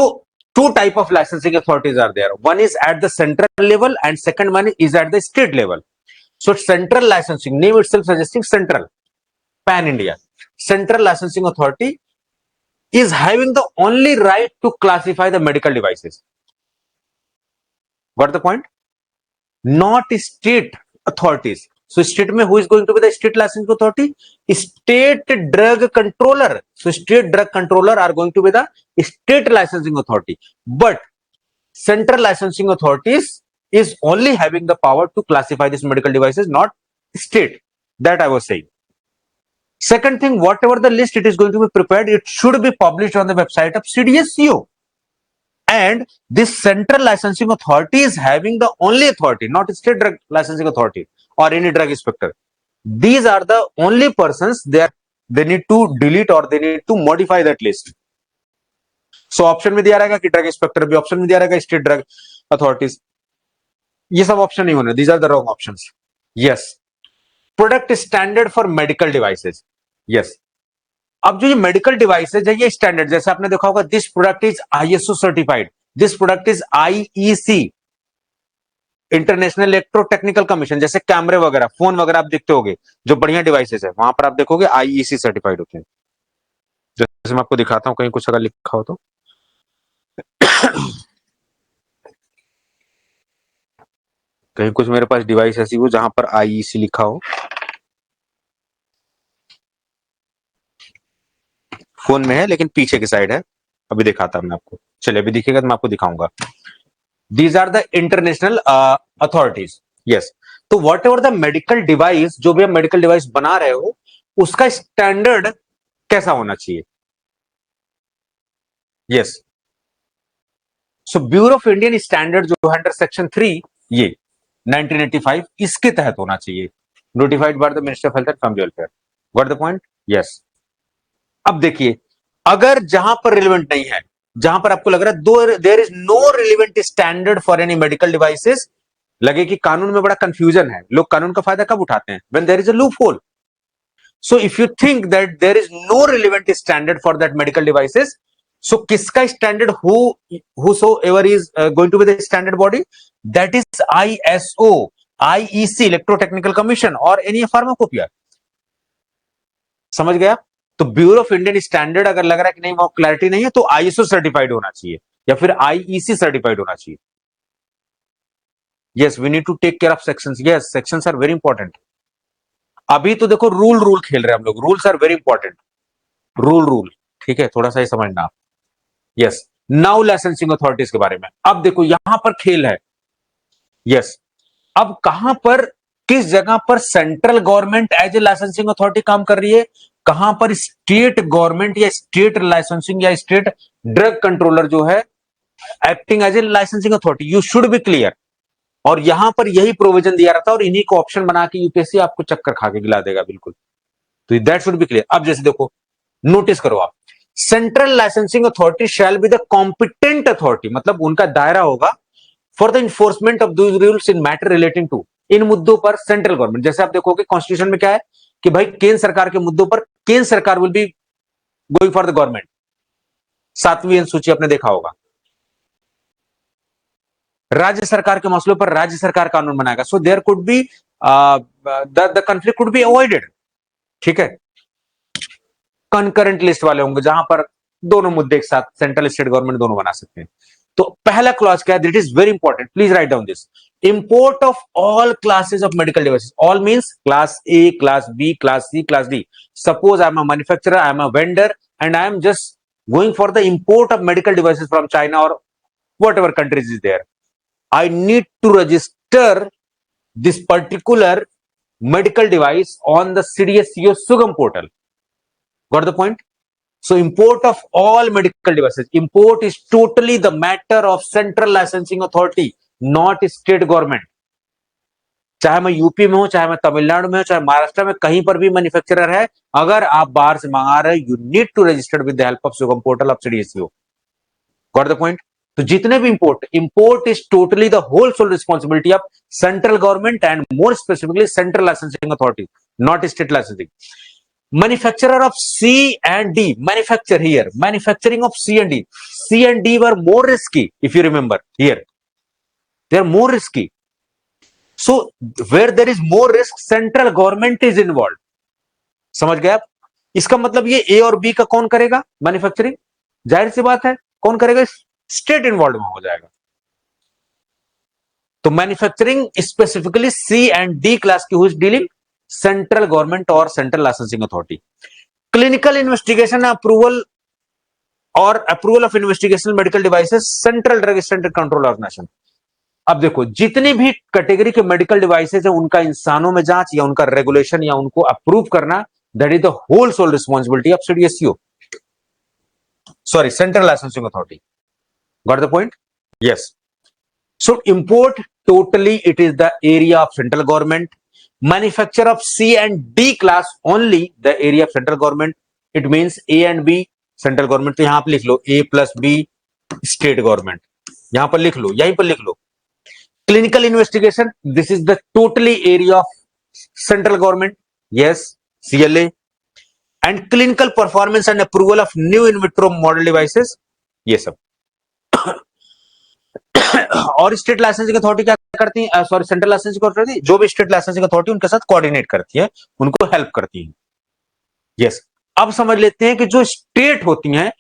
two type of licensing authorities are there. One is at the central level and second one is at the state level. So central licensing, name itself suggesting central, pan India. Central licensing authority is having the only right to classify the medical devices. Got the point? Not state authorities. So state में who is going to be the state licensing authority? State drug controller. So state drug controller are going to be the state licensing authority. But central licensing authorities is only having the power to classify these medical devices, not state. That I was saying. Second thing, whatever the list it is going to be prepared, it should be published on the website of CDSCO. And this central licensing authority is having the only authority, not state drug licensing authority or any drug inspector. These are the only persons they need to delete or they need to modify that list. So option में दिया रहेगा कि ड्रग इंस्पेक्टर, भी ऑप्शन में दिया रहेगा स्टेट ड्रग अथॉरिटीज. ये सब ऑप्शन नहीं होने. These are the wrong options. Yes, product standard for medical devices. Yes, अब जो ये मेडिकल डिवाइसेज है ये स्टैंडर्ड, जैसे आपने देखा होगा, this product is ISO certified, this product is IEC, international electrotechnical commission. जैसे कैमरे वगैरह, फोन वगैरह आप देखते होगे, जो बढ़िया डिवाइसेज है, वहां पर आप देखोगे IEC सर्टिफाइड होते हैं. जैसे मैं आपको दिखाता हूं, कहीं कुछ अगर लिखा हो तो कहीं कुछ मेरे पास डिवाइस ऐसी हो जहां पर IEC लिखा हो. फोन में है लेकिन पीछे की साइड है. अभी दिखाता हूं मैं आपको. चलिए अभी दिखेगा तो मैं आपको दिखाऊंगा. These are the international authorities. Yes, तो whatever the medical device, जो भी आप मेडिकल डिवाइस बना रहे हो, उसका स्टैंडर्ड कैसा होना चाहिए. Yes, so bureau of Indian standard जो है अंडर सेक्शन 3, ये 1985, इसके तहत होना चाहिए. Notified by the minister of health and family welfare. Got the point. Yes, अब देखिए, अगर जहां पर रिलेवेंट नहीं है, जहां पर आपको लग रहा है there is no relevant standard for any medical devices, लगे कि कानून में बड़ा कंफ्यूजन है, लोग कानून का फायदा कब उठाते हैं? When there is a loophole. So if you think that there is no relevant standard for that medical devices, so किसका standard, whosoever is going to be the standard body, that is ISO, IEC, electrotechnical commission, और एनी फार्माकोपिया. समझ गया? तो ब्यूरो ऑफ इंडियन स्टैंडर्ड अगर लग रहा है कि नहीं, वो क्लैरिटी नहीं है, तो ISO सर्टिफाइड होना चाहिए या फिर IEC सर्टिफाइड होना चाहिए. Yes, we need to take care of sections. Yes, sections are very important. अभी तो देखो रूल खेल रहे हैं हम लोग. Rules are very important. Rule, ठीक है, थोड़ा सा ही समझना आप. यस, नाउ लाइसेंसिंग अथॉरिटीज के बारे में. अब देखो यहां पर खेल है. यस, अब कहां पर, किस जगह पर central government as a licensing authority काम कर रही है, कहां पर स्टेट गवर्नमेंट या स्टेट लाइसेंसिंग या स्टेट ड्रग कंट्रोलर जो है acting as a licensing authority. You should be clear. और यहां पर यही प्रोविजन दिया रहता है और इन्हीं को ऑप्शन बना के यूपीएससी आपको चक्कर खा के गिला देगा. बिल्कुल, तो दैट शुड बी क्लियर. अब जैसे देखो, नोटिस करो आप, central licensing authority shall be the competent authority, मतलब उनका दायरा होगा for the enforcement of those rules in matter relating to, इन मुद्दों पर सेंट्रल गवर्नमेंट. जैसे आप देखोगे कॉन्स्टिट्यूशन में क्या है कि भाई केंद्र सरकार के मुद्दों पर केंद्र सरकार will be going for the government. 7वीं अनुसूची आपने देखा होगा. राज्य सरकार के मसलों पर राज्य सरकार कानून बनाएगा. So there could be the conflict could be avoided. ठीक है. कंकरेंट लिस्ट वाले होंगे जहां पर दोनों मुद्दे एक साथ सेंट्रल स्टेट गवर्नमेंट दोनों बना सकते हैं. तो पहला क्लॉज क्या है, that is very important, please write down this. Import of all classes of medical devices. All means class A, class B, class C, class D. Suppose I am a manufacturer, I am a vendor and I am just going for the import of medical devices from China or whatever countries is there. I need to register this particular medical device on the CDSCO Sugam portal. Got the point? So import of all medical devices. Import is totally the matter of central licensing authority, not state government. चाहे मैं यूपी में हूं, चाहे मैं तमिलनाडु में हूं, चाहे महाराष्ट्र में, कहीं पर भी मैन्युफैक्चरर है, अगर आप बाहर से मंगा रहे हैं, you need to registered with the help of Sugam portal of CDSCO. Got the point? तो जितने भी import is totally the whole sole responsibility of central government and more specifically central licensing authority, not state licensing. Manufacturer of C and D, manufacture here, manufacturing of C and D. C and D were more risky, if you remember here. They are more risky. So where there is more risk, central government is involved. समझ गए आप? इसका मतलब ये A और B का कौन करेगा मैन्युफैक्चरिंग? जाहिर सी बात है कौन करेगा? स्टेट इन्वॉल्व में हो जाएगा. तो manufacturing specifically C and D class की, who is dealing? Central government और central licensing authority. Clinical investigation approval और approval of investigation medical devices, central drug standard control organisation. अब देखो जितनी भी कैटेगरी के मेडिकल डिवाइसेस है उनका इंसानों में जांच या उनका रेगुलेशन या उनको अप्रूव करना, that is the whole sole responsibility of CDSCO, sorry central licensing authority. Got the point? Yes. So import totally it is the area of central government. Manufacture of C and D class only the area of central government. It means A and B central government. तो यहां पर लिख लो A plus B state government. यहां पर लिख लो, यहीं पर लिख लो. Clinical investigation, this is the totally area of central government. Yes, CLA. And clinical performance and approval of new in vitro model devices. ये सब. और स्टेट लाइसेंसिंग अथॉरिटी क्या करती है? सॉरी, सेंट्रल लाइसेंसिंग अथॉरिटी, जो भी स्टेट लाइसेंसिंग अथॉरिटी उनके साथ कोऑर्डिनेट करती है, उनको हेल्प करती है. यस. अब समझ लेते हैं कि जो स्टेट होती हैं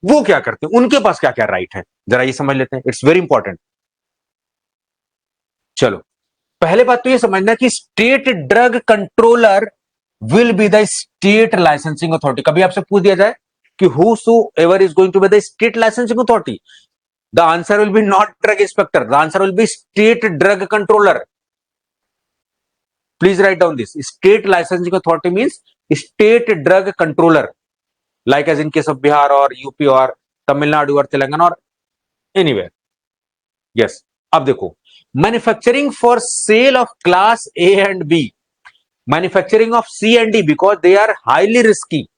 वो क्या करते हैं, उनके पास क्या क्या राइट है, जरा ये समझ लेते हैं. It's very important. चलो, पहले बात तो ये समझना कि state drug controller will be the state licensing authority. कभी आपसे पूछ दिया जाए कि whosoever is going to be the state licensing authority, the answer will be not drug inspector, the answer will be state drug controller. Please write down this. State licensing authority means state drug controller, like as in case of Bihar or UP or Tamil Nadu or Telangana or anywhere. Yes. अब देखो, manufacturing for sale of class A and B, manufacturing of C and D, because they are highly risky.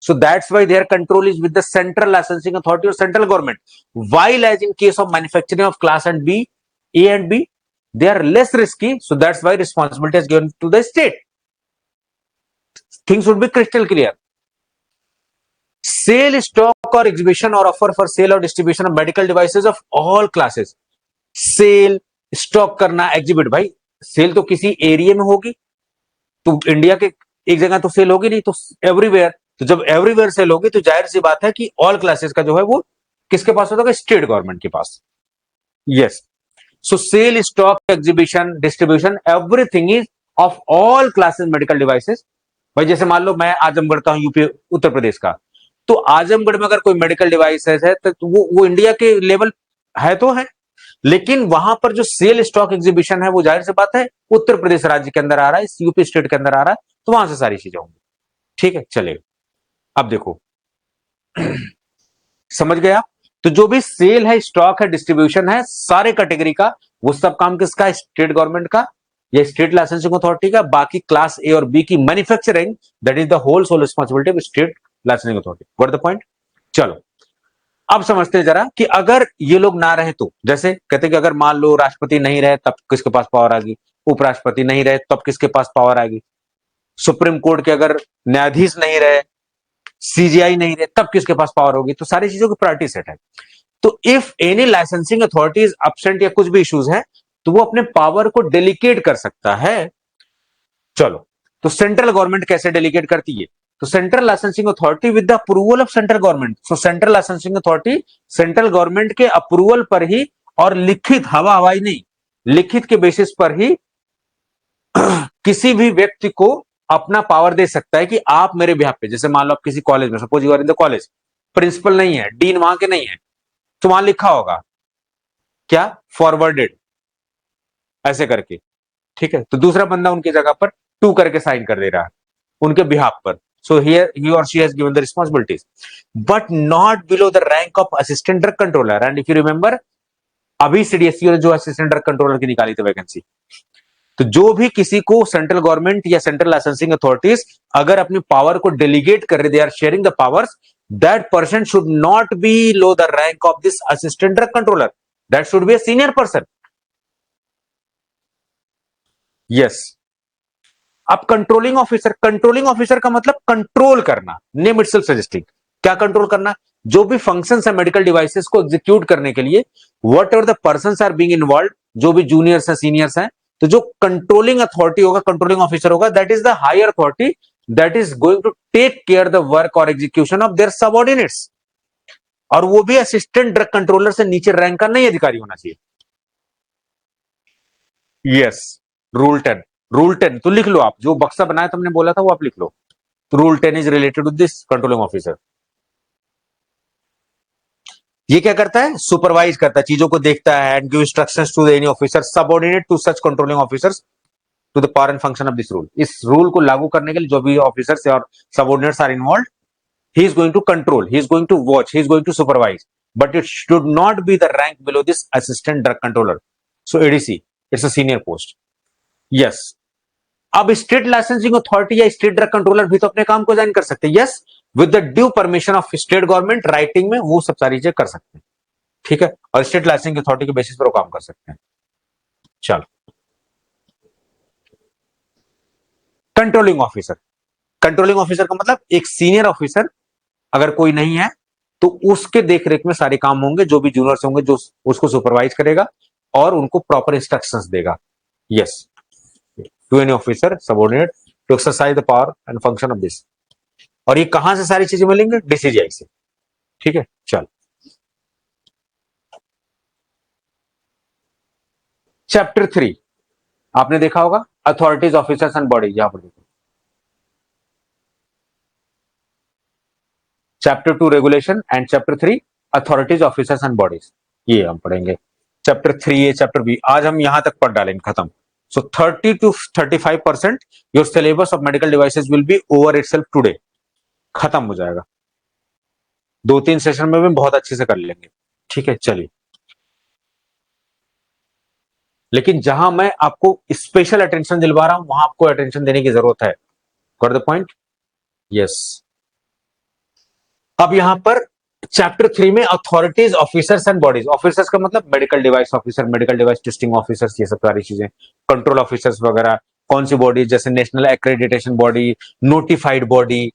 So that's why their control is with the central licensing authority or central government. While as in case of manufacturing of class and B, A and B, they are less risky. So that's why responsibility is given to the state. Things would be crystal clear. Sale, stock or exhibition or offer for sale or distribution of medical devices of all classes. Sale, stock करना, exhibit. भाई सेल तो किसी एरिया में होगी, तो इंडिया के एक जगह तो सेल होगी नहीं, तो एवरीवेयर. तो जब एवरीवेयर सेल होगी तो जाहिर सी बात है कि ऑल क्लासेस का जो है वो किसके पास होता है? स्टेट गवर्नमेंट के पास. Yes. So sale, stock, exhibition, distribution, everything is of all classes medical devices. भाई जैसे मान लो मैं आजमगढ़ का हूं, यूपी उत्तर प्रदेश का, तो आजमगढ़ में अगर कोई मेडिकल डिवाइस है तो वो इंडिया के लेवल है तो है, लेकिन वहां पर जो सेल, स्टॉक, एग्जीबिशन है वो जाहिर सी बात है उत्तर प्रदेश राज्य के अंदर आ रहा है, यूपी स्टेट के अंदर आ रहा है, तो वहां से सारी चीजें होंगी. ठीक है, चलेगा. अब देखो, समझ गए आप? तो जो भी सेल है, स्टॉक है, डिस्ट्रीब्यूशन है, सारे कैटेगरी का, वो सब काम किसका? स्टेट गवर्नमेंट का या स्टेट लाइसेंसिंग अथॉरिटी का. बाकी क्लास ए और बी की manufacturing, that is the whole sole responsibility of state licensing authority. What the point? चलो, अब समझते हैं जरा कि अगर ये लोग ना रहे तो, जैसे कहते कि अगर मान लो राष्ट्रपति नहीं रहे तब किसके पास पावर आएगी, उपराष्ट्रपति नहीं रहे तब किसके पास पावर आएगी, सुप्रीम कोर्ट के अगर न्यायाधीश नहीं रहे, सीजीआई नहीं रहे तब किसके पास पावर होगी. तो सारी चीजों की प्रायोरिटी सेट है. तो if any licensing authority is absent या कुछ भी इश्यूज है तो वो अपने पावर को डेलीकेट कर सकता है। चलो, तो सेंट्रल गवर्नमेंट कैसे डेलीकेट करती है? तो central licensing authority with the approval of central government. So central licensing authority central government के अप्रूवल पर ही और लिखित, हवा हवाई नहीं, लिखित के बेसिस पर ही किसी भी व्यक्ति को अपना पावर दे सकता है कि आप मेरे बिहाफ पे, जैसे मान लो आप किसी कॉलेज में, suppose you are in the college, principal नहीं है, डीन वहां के नहीं है, तो वहां लिखा होगा क्या, फॉरवर्डेड, ऐसे करके, ठीक है। तो दूसरा बंदा उनकी जगह पर टू करके साइन कर दे रहा है उनके बिहाफ पर। सो हियर ही और she has given the responsibilities but not below the rank of assistant drug controller. And if you remember, अभी सीडीएसई ने जो असिस्टेंट ड्रग कंट्रोलर की निकाली थी वैकेंसी, तो जो भी किसी को सेंट्रल गवर्नमेंट या सेंट्रल लाइसेंसिंग अथॉरिटीज अगर अपनी पावर को डेलीगेट कर रहे, they are sharing the powers, that person should not be low the rank of this assistant drug controller, that should be a senior person. Yes. अब कंट्रोलिंग ऑफिसर, कंट्रोलिंग ऑफिसर का मतलब कंट्रोल करना, नेम इटसेल्फ सजेस्टिंग। क्या कंट्रोल करना? जो भी फंक्शंस है मेडिकल डिवाइसेस को एग्जीक्यूट करने के लिए, whatever the persons are being involve, जो भी जूनियर्स है, सीनियर्स हैं, तो जो कंट्रोलिंग अथॉरिटी होगा, कंट्रोलिंग ऑफिसर होगा, that is the higher authority that is going to take care the work और एग्जीक्यूशन ऑफ देयर सबऑर्डिनेट्स। और वो भी असिस्टेंट ड्रग कंट्रोलर से नीचे रैंक का नहीं अधिकारी होना चाहिए। यस, रूल 10, रूल 10 तो लिख लो आप, जो बक्सा बनाया तुमने बोला था वो आप लिख लो। तो rule 10 is related to this controlling officer. ये क्या करता है? सुपरवाइज करता है, चीजों को देखता है, and give instructions to any officer subordinate to such controlling officers to the power and function of this rule. इस रूल को लागू करने के लिए जो भी ऑफिसर्स और subordinates are involve, he is going to control, he is going to watch, he is going to supervise, but it should not be the rank below this assistant drug controller. So ADC, it's a senior post. Yes. अब स्टेट लाइसेंसिंग अथॉरिटी या स्टेट ड्रग कंट्रोलर भी तो अपने काम को ज्वाइन कर सकते हैं। Yes, with the due permission of state government, writing में वो सब सारी चीजें कर सकते हैं, ठीक है। और स्टेट लाइसेंसिंग अथॉरिटी के बेसिस पर वो काम कर सकते हैं। चलो, कंट्रोलिंग ऑफिसर, कंट्रोलिंग ऑफिसर का मतलब एक सीनियर ऑफिसर अगर कोई नहीं है तो उसके देखरेख में सारे काम होंगे, जो भी जूनियर्स होंगे जो उसको सुपरवाइज करेगा और उनको प्रॉपर इंस्ट्रक्शंस देगा। Yes, to any officer subordinate to exercise the power and function of this. और ये कहां से सारी चीजें मिलेंगे? डीसीजीआई से, ठीक है। चल, चैप्टर 3 आपने देखा होगा, अथॉरिटीज, ऑफिसर्स एंड बॉडीज। यहां पर देखो, chapter 2 regulation and chapter 3 authorities, officers and bodies, ये हम पढ़ेंगे। चैप्टर 3 ए, चैप्टर बी, आज हम यहां तक पढ़ डालेंगे, खत्म। सो 30 to 35% your syllabus of medical devices will be over itself today, खत्म हो जाएगा। 2-3 सेशन में भी बहुत अच्छे से कर लेंगे, ठीक है। चलिए, लेकिन जहां मैं आपको स्पेशल अटेंशन दिलवा रहा हूं वहां आपको अटेंशन देने की जरूरत है। Got the point? यस। अब यहां पर चैप्टर 3 में authorities, officers and bodies. Officers का मतलब medical device officer, medical device testing officers, ये सब सारी चीजें, कंट्रोल ऑफिसर्स वगैरह। कौन सी बॉडी? जैसे national accreditation body, notified body.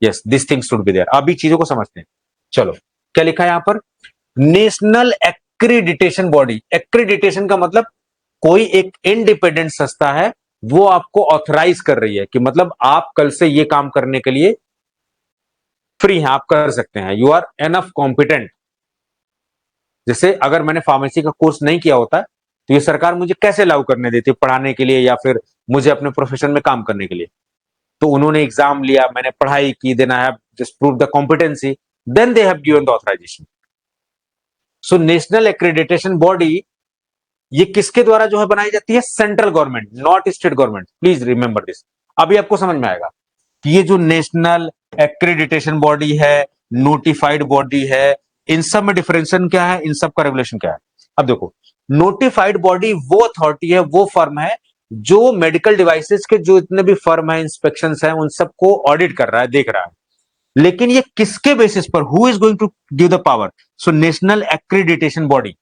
Yes, this things should be there. अभी चीजों को समझते हैं। चलो, क्या लिखा है यहां पर? National accreditation body. एक्रेडिटेशन का मतलब कोई एक इंडिपेंडेंट संस्था है, वो आपको ऑथराइज कर रही है कि मतलब आप कल से ये काम करने के लिए फ्री है, आप कर सकते हैं, यू आर एनफ कॉम्पिटेंट। जैसे अगर मैंने फार्मेसी का कोर्स नहीं किया होता तो ये सरकार मुझे कैसे लागू करने देती पढ़ाने के लिए या फिर मुझे अपने प्रोफेशन में काम करने के लिए? तो उन्होंने एग्जाम लिया, मैंने पढ़ाई की, then I have just prove the competency, then they have given the authorization. So national accreditation body ये किसके द्वारा जो है बनाई जाती है? Central government, not state government. Please remember this, अभी आपको समझ में आएगा कि ये जो नेशनल एक्रेडिटेशन बॉडी है, नोटिफाइड बॉडी है, इन सब में डिफरेंशिएशन क्या है, इन सब का रेगुलेशन क्या है। अब देखो, नोटिफाइड बॉडी वो अथॉरिटी है, वो फर्म है जो मेडिकल डिवाइसेस के जो इतने भी फर्म है, इंस्पेक्शन है, उन सबको ऑडिट कर रहा है, देख रहा है। लेकिन ये किसके बेसिस पर? Who is going to give the power? So national accreditation body.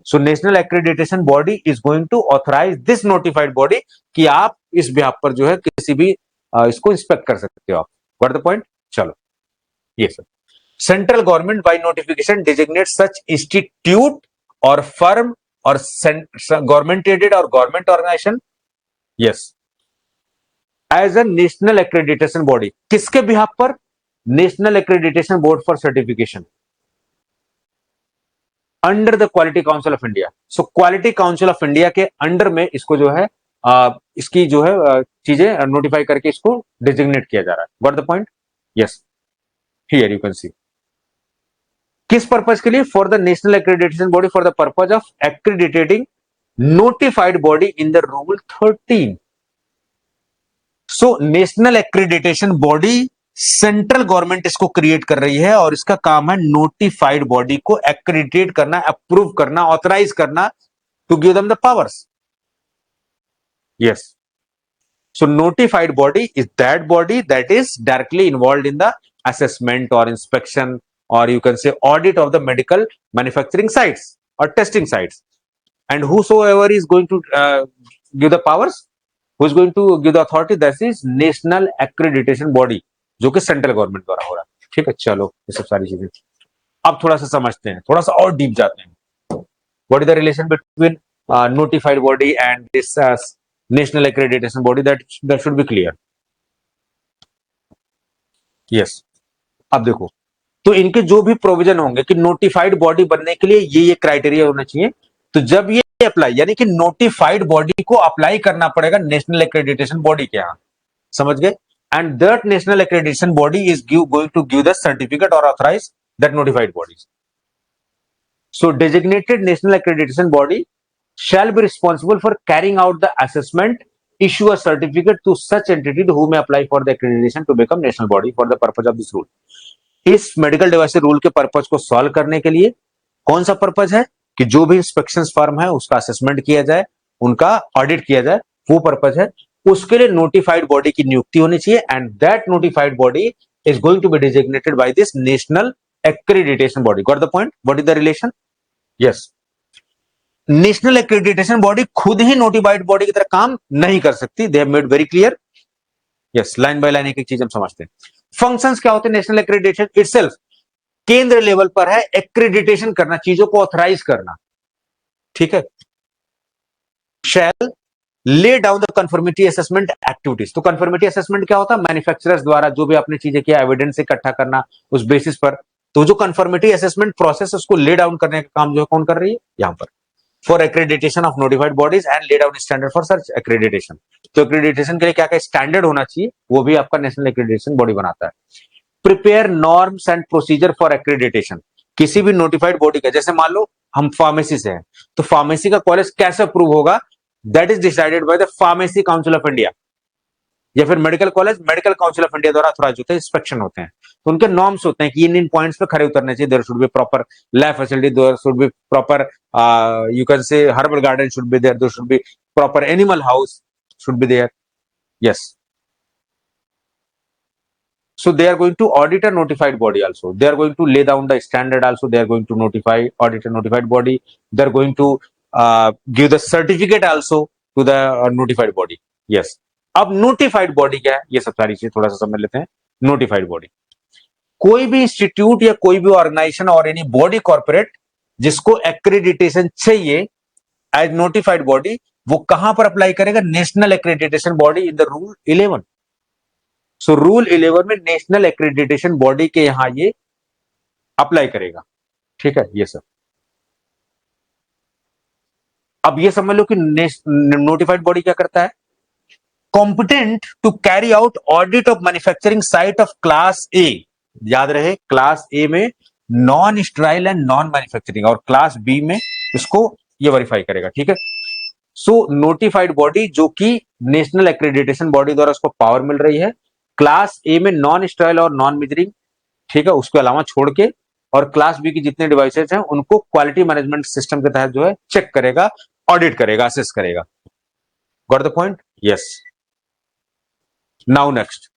So national accreditation body is going to authorize this notified body कि आप इस बिहाफ पर जो है किसी भी इसको इंस्पेक्ट कर सकते हो आप। What the point? चलो, ये सब central government by notification designate such institute और फर्म और गवर्नमेंट एडेड और government organization, yes, as a national accreditation body. किसके बिहाफ पर? National accreditation board for certification under the quality council of India. So quality council of India के अंडर में इसको जो है इसकी जो है चीजें नोटिफाई करके इसको डिजिग्नेट किया जा रहा है। Got the point? Yes, here you can see. किस पर्पज के लिए? For the national accreditation body for the purpose of accreditating notified body in the rule 13। So national accreditation body central government इसको क्रिएट कर रही है और इसका काम है नोटिफाइड बॉडी को एक्रेडिटेट करना, अप्रूव करना, ऑथराइज करना, to give them the powers. Yes, so notified body is that body that is directly involved in the assessment or inspection or you can say audit of the medical manufacturing sites or testing sites, and whosoever is going to give the powers, who is going to give the authority, that is national accreditation body जो कि सेंट्रल गवर्नमेंट द्वारा हो रहा है। ठीक है, चलो ये सब सारी चीजें अब थोड़ा सा समझते हैं, थोड़ा सा और डीप जाते हैं। What is the relation between notified body and this national accreditation body? that should be clear. yes, अब देखो, तो इनके जो भी प्रोविजन होंगे कि नोटिफाइड बॉडी बनने के लिए ये क्राइटेरिया होना चाहिए, तो जब ये अप्लाई, यानी कि नोटिफाइड बॉडी को अप्लाई करना पड़ेगा नेशनल एक्रेडिटेशन बॉडी के यहां, समझ गए? And that national accreditation body is going to give the certificate और authorise that notified bodies. So designated national accreditation body shall be responsible for carrying out the assessment, issue a certificate to such entity who may apply for the accreditation to become national body for the purpose of this rule. इस मेडिकल डिवाइस रूल के पर्पज को सॉल्व करने के लिए कौन सा पर्पज है? कि जो भी इंस्पेक्शन फर्म है उसका असेसमेंट किया जाए, उनका ऑडिट किया जाए, वो पर्पज है। उसके लिए नोटिफाइड बॉडी की नियुक्ति होनी चाहिए and that notified body is going to be designated by this national accreditation body. Got the point? What is the relation? Yes, national accreditation body खुद ही नोटिफाइड बॉडी की तरह काम नहीं कर सकती। They have made very clear. Yes, line by line एक एक चीज हम समझते हैं। फंक्शंस क्या होते हैं नेशनल एक्रेडिटेशन इटसेल्फ? केंद्र लेवल पर है एक्रेडिटेशन करना, चीजों को ऑथराइज करना। ठीक है, shall lay down the conformity assessment activities. तो कंफर्मिटी असेसमेंट क्या होता है? मैन्युफैक्चरर्स द्वारा जो भी आपने चीजें किया, एविडेंस इकट्ठा करना उस बेसिस पर। तो जो कंफर्मिटी असेसमेंट प्रोसेस उसको ले डाउन करने का काम जो है कौन कर रही है? यहां पर for accreditation of notified bodies and lay down standard for search accreditation. तो एक्रेडिटेशन के लिए क्या क्या स्टैंडर्ड होना चाहिए वो भी आपका नेशनल एक्रेडिटेशन बॉडी बनाता है। Prepare norms and procedure for accreditation. किसी भी नोटिफाइड बॉडी का, जैसे मान लो हम फार्मेसी से हैं, तो फार्मेसी का कॉलेज कैसे अप्रूव होगा? That is decided by the pharmacy council of India, या फिर medical college medical council of India द्वारा ऑथराइज होते हैं, इंस्पेक्शन होते हैं। तो उनके नॉर्म्स होते हैं कि इन पॉइंट्स पे खड़े उतरने चाहिए। There should be proper lab facility, there should be proper you can say herbal garden should be there should be proper animal house should be there. Yes, so they are going to audit a notified body also, they are going to lay down the standard also, they are going to audit a notified body, they are going to give the certificate also to the notified body. Yes, अब notified body क्या है ये सब सारी चीज थोड़ा सा समझ लेते हैं। notified body कोई भी इंस्टीट्यूट या कोई भी ऑर्गेनाइजेशन और एनी बॉडी कॉर्पोरेट जिसको एक्रेडिटेशन चाहिए एज नोटिफाइड बॉडी, वो कहां पर अप्लाई करेगा? National accreditation body in the rule 11। So rule 11 में नेशनल एक्रेडिटेशन बॉडी के यहां ये अप्लाई करेगा। ठीक है, ये सब अब ये समझ लो कि नोटिफाइड बॉडी क्या करता है? Competent to carry out audit of manufacturing site of class A. याद रहे, क्लास ए में non sterile and non manufacturing, और क्लास बी में इसको ये वेरीफाई करेगा। ठीक है, सो नोटिफाइड बॉडी जो कि नेशनल एक्रेडिटेशन बॉडी द्वारा उसको पावर मिल रही है, क्लास ए में नॉन स्टराइल और नॉन मेजरिंग, ठीक है, उसके अलावा छोड़ के, और क्लास बी की जितने डिवाइसेस हैं उनको क्वालिटी मैनेजमेंट सिस्टम के तहत जो है चेक करेगा, ऑडिट करेगा, असेस करेगा। Got the point? Yes. Now next,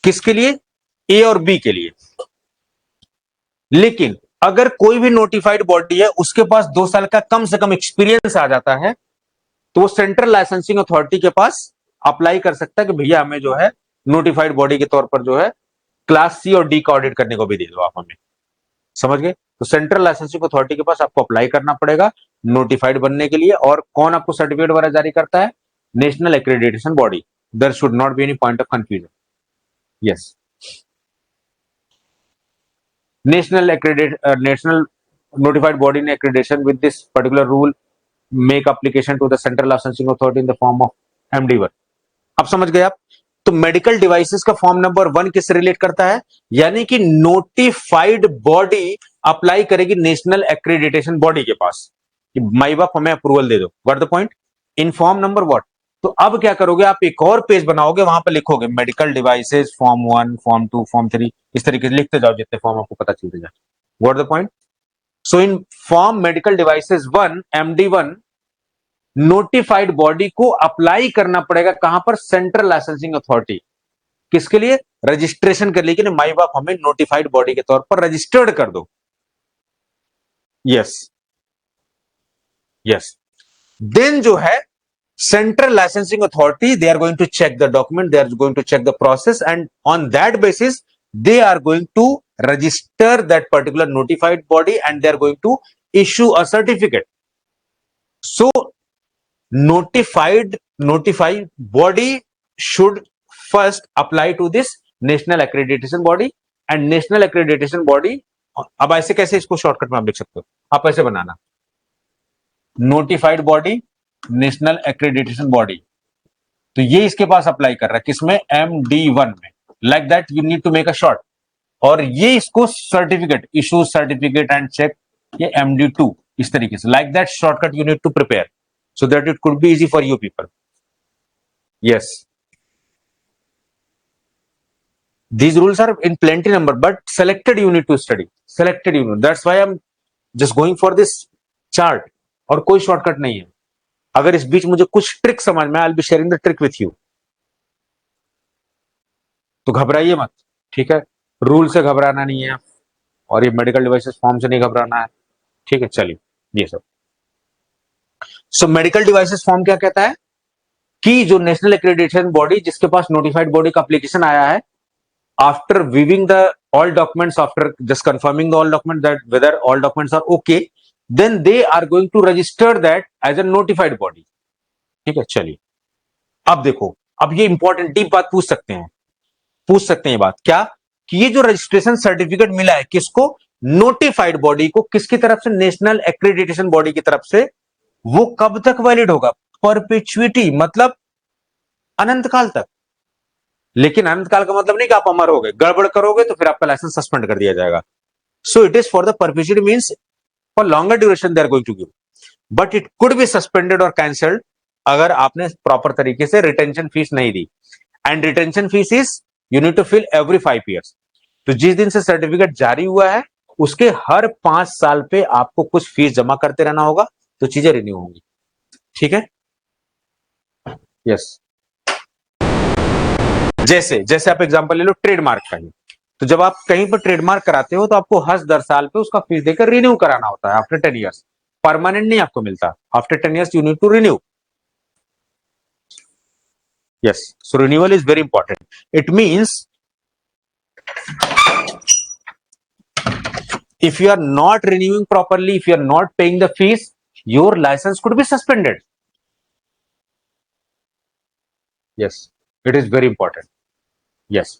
किसके लिए? ए और बी के लिए। लेकिन अगर कोई भी नोटिफाइड बॉडी है उसके पास 2 साल का कम से कम एक्सपीरियंस आ जाता है, तो वो सेंट्रल लाइसेंसिंग अथॉरिटी के पास अप्लाई कर सकता है कि भैया हमें जो है नोटिफाइड बॉडी के तौर पर जो है क्लास सी और डी का ऑडिट करने को भी दे दो आप हमें। समझ गए? तो सेंट्रल लाइसेंसिंग अथॉरिटी के पास आपको अप्लाई करना पड़ेगा नोटिफाइड बनने के लिए। और कौन आपको सर्टिफिकेट वगैरह जारी करता है? National accreditation body. There should not be any point of confusion. Yes, national notified body in accreditation with this particular rule make application to the central licensing authority in the form of MD1। अब समझ गए आप? तो मेडिकल डिवाइसेस का फॉर्म नंबर 1 किससे रिलेट करता है? यानी कि नोटिफाइड बॉडी अप्लाई करेगी नेशनल एक्रेडिटेशन बॉडी के पास कि माई बाप हमें अप्रूवल दे दो। What the point? In form number what? तो अब क्या करोगे आप? एक और पेज बनाओगे, वहां पर लिखोगे medical devices form 1, form 2, form 3, इस तरीके से लिखते जाओ जितने फॉर्म आपको पता चलते जाए। What the point? So in form medical devices 1 MD1 notified body को अप्लाई करना पड़ेगा कहां पर? Central licensing authority. किसके लिए? रजिस्ट्रेशन कर लिए कि माई बाप हमें नोटिफाइड बॉडी के तौर पर रजिस्टर्ड कर दो। Yes yes. देन जो है central licensing authority, they are going to check the document, they are going to check the process, and on that basis they are going to register that particular notified body and they are going to issue a certificate. So notified body should first apply to this national accreditation body, and national accreditation body, अब ऐसे कैसे इसको शॉर्टकट में आप लिख सकते हो? आप ऐसे बनाना, notified body, national accreditation body, तो ये इसके पास अप्लाई कर रहा है किसमें? MD1 में। Like that you need to make a short, और ये इसको certificate, issue certificate and check, ये MD2, इस तरीके से। Like that shortcut you need to prepare so that it could be easy for you people. Yes, these rules are in plenty number, but selected you need to study, selected you know, that's why I'm just going for this chart, और कोई शॉर्टकट नहीं है। अगर इस बीच मुझे कुछ ट्रिक समझ में, I'll be sharing the trick with you, तो घबराइए मत, ठीक है? रूल से घबराना नहीं है, और ये मेडिकल डिवाइसेस फॉर्म से नहीं घबराना है, ठीक है? चलिए, ये सब। सो मेडिकल डिवाइसेस फॉर्म क्या कहता है कि जो नेशनल एक्रेडिटेशन बॉडी, जिसके पास नोटिफाइड बॉडी का एप्लीकेशन आया है, after viewing the all documents, after just confirming the all document that whether all documents are okay, then they are going to register that as a notified body। ठीक है, चलिए अब देखो, अब ये इंपॉर्टेंट डीप बात पूछ सकते हैं ये बात क्या, कि ये जो रजिस्ट्रेशन सर्टिफिकेट मिला है किसको? नोटिफाइड बॉडी को। किसकी तरफ से? नेशनल एक्रेडिटेशन बॉडी की तरफ से। वो कब तक वैलिड होगा? परपेचुइटी, मतलब अनंत काल तक। लेकिन अनंत काल का मतलब नहीं कि आप अमर हो गए, गड़बड़ करोगे तो फिर आपका लाइसेंस सस्पेंड कर दिया जाएगा। So it is for the perpetuity, means for longer duration they are going to give, but it could be suspended और कैंसल्ड अगर आपने प्रॉपर तरीके से रिटेंशन फीस नहीं दी। And retention fees is you need to fill every 5 years। तो जिस दिन से सर्टिफिकेट जारी हुआ है उसके हर 5 साल पे आपको कुछ फीस जमा करते रहना होगा, तो चीजें रिन्यू होंगी। ठीक है? यस। जैसे आप एग्जांपल ले लो ट्रेडमार्क का ही, तो जब आप कहीं पर ट्रेडमार्क कराते हो तो आपको हर 10 साल पे उसका फीस देकर रिन्यू कराना होता है आफ्टर 10 years। परमानेंट नहीं आपको मिलता, after 10 years you need to renew. Yes, so renewal is very important. It means if you are not renewing properly, if you are not paying the fees, your license could be suspended. Yes, it is very important. Yes.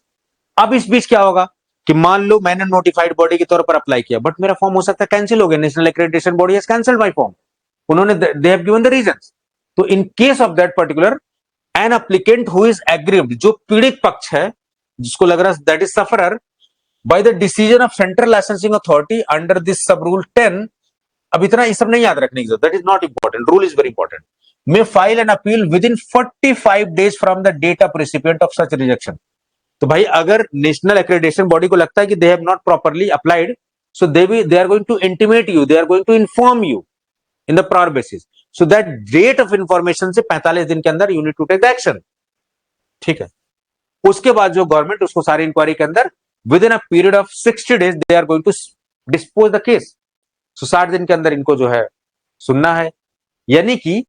अब इस बीच क्या होगा कि मान लो मैंने नोटिफाइड बॉडी के तौर पर अप्लाई किया, बट मेरा फॉर्म हो सकता है कैंसिल हो गया, national accreditation body has cancelled my form, उन्होंने they have given the reasons. तो in case of that particular an applicant who is aggrieved, जो पीड़ित पक्ष है, जिसको लग रहा है that is sufferer, by the decision of central licensing authority under this sub rule 10। अब इतना ये सब नहीं याद रखने की जरूरत, that is not important, rule is very important. May file an appeal within 45 days from the date of recipient of such rejection. तो भाई अगर नेशनल एक्रेडिटेशन बॉडी को लगता है कि they have not properly applied, so they are going to intimate you, they are going to inform you in the prior basis, so that date of information से 45 दिन के अंदर you need to take the action. ठीक है? उसके बाद जो गवर्नमेंट उसको सारी इंक्वायरी के अंदर within a period of 60 days they are going to dispose the case. So 60 दिन के अंदर इनको जो है सुनना है। यानी कि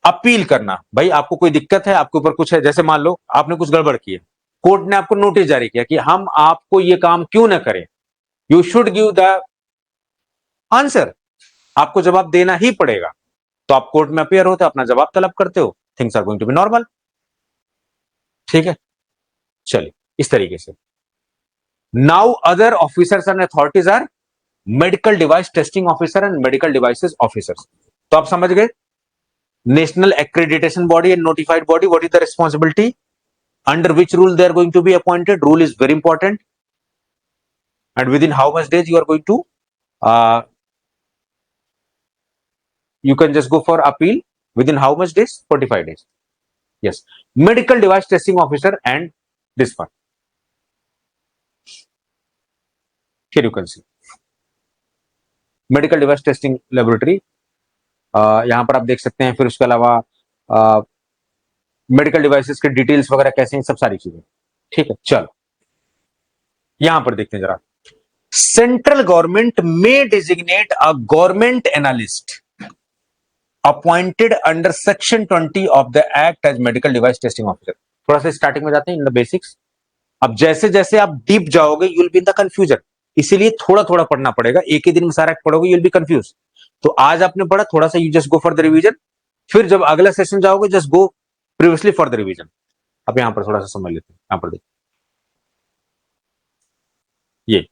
अपील करना, भाई आपको कोई दिक्कत है, आपके ऊपर कुछ है, जैसे मान लो आपने कुछ गड़बड़ की है, कोर्ट ने आपको नोटिस जारी किया कि हम आपको ये काम क्यों ना करें, you should give the answer, आपको जवाब देना ही पड़ेगा। तो आप कोर्ट में अपियर होते हो, अपना जवाब तलब करते हो, things are going to be normal. ठीक है, चलिए इस तरीके से। Now other officers and authorities are medical device testing officer and medical devices officers. तो आप समझ गए, national accreditation body and notified body, what is the responsibility, under which rule they are going to be appointed. Rule is very important, and within how much days you are going to you can just go for appeal within how much days, 45 days. Yes, medical device testing officer, and this one here you can see medical device testing laboratory, यहां पर आप देख सकते हैं। फिर उसके अलावा मेडिकल डिवाइसेस के डिटेल्स वगैरह कैसे हैं, सब सारी चीजें। ठीक है, चलो यहां पर देखते हैं जरा। सेंट्रल गवर्नमेंट में designate a government analyst appointed under section 20 of the act as medical device testing officer. थोड़ा सा स्टार्टिंग में जाते हैं इन द बेसिक्स। अब जैसे जैसे आप डीप जाओगे you will be in the confusion, इसीलिए थोड़ा थोड़ा पढ़ना पड़ेगा, एक ही दिन में सारा पढ़ोगे यू विल बी कंफ्यूज। तो आज आपने पढ़ा, थोड़ा सा you just go for the revision, फिर जब अगला सेशन जाओगे just go previously for the revision. अब यहां पर थोड़ा सा समझ लेते हैं, यहां पर देखिए ये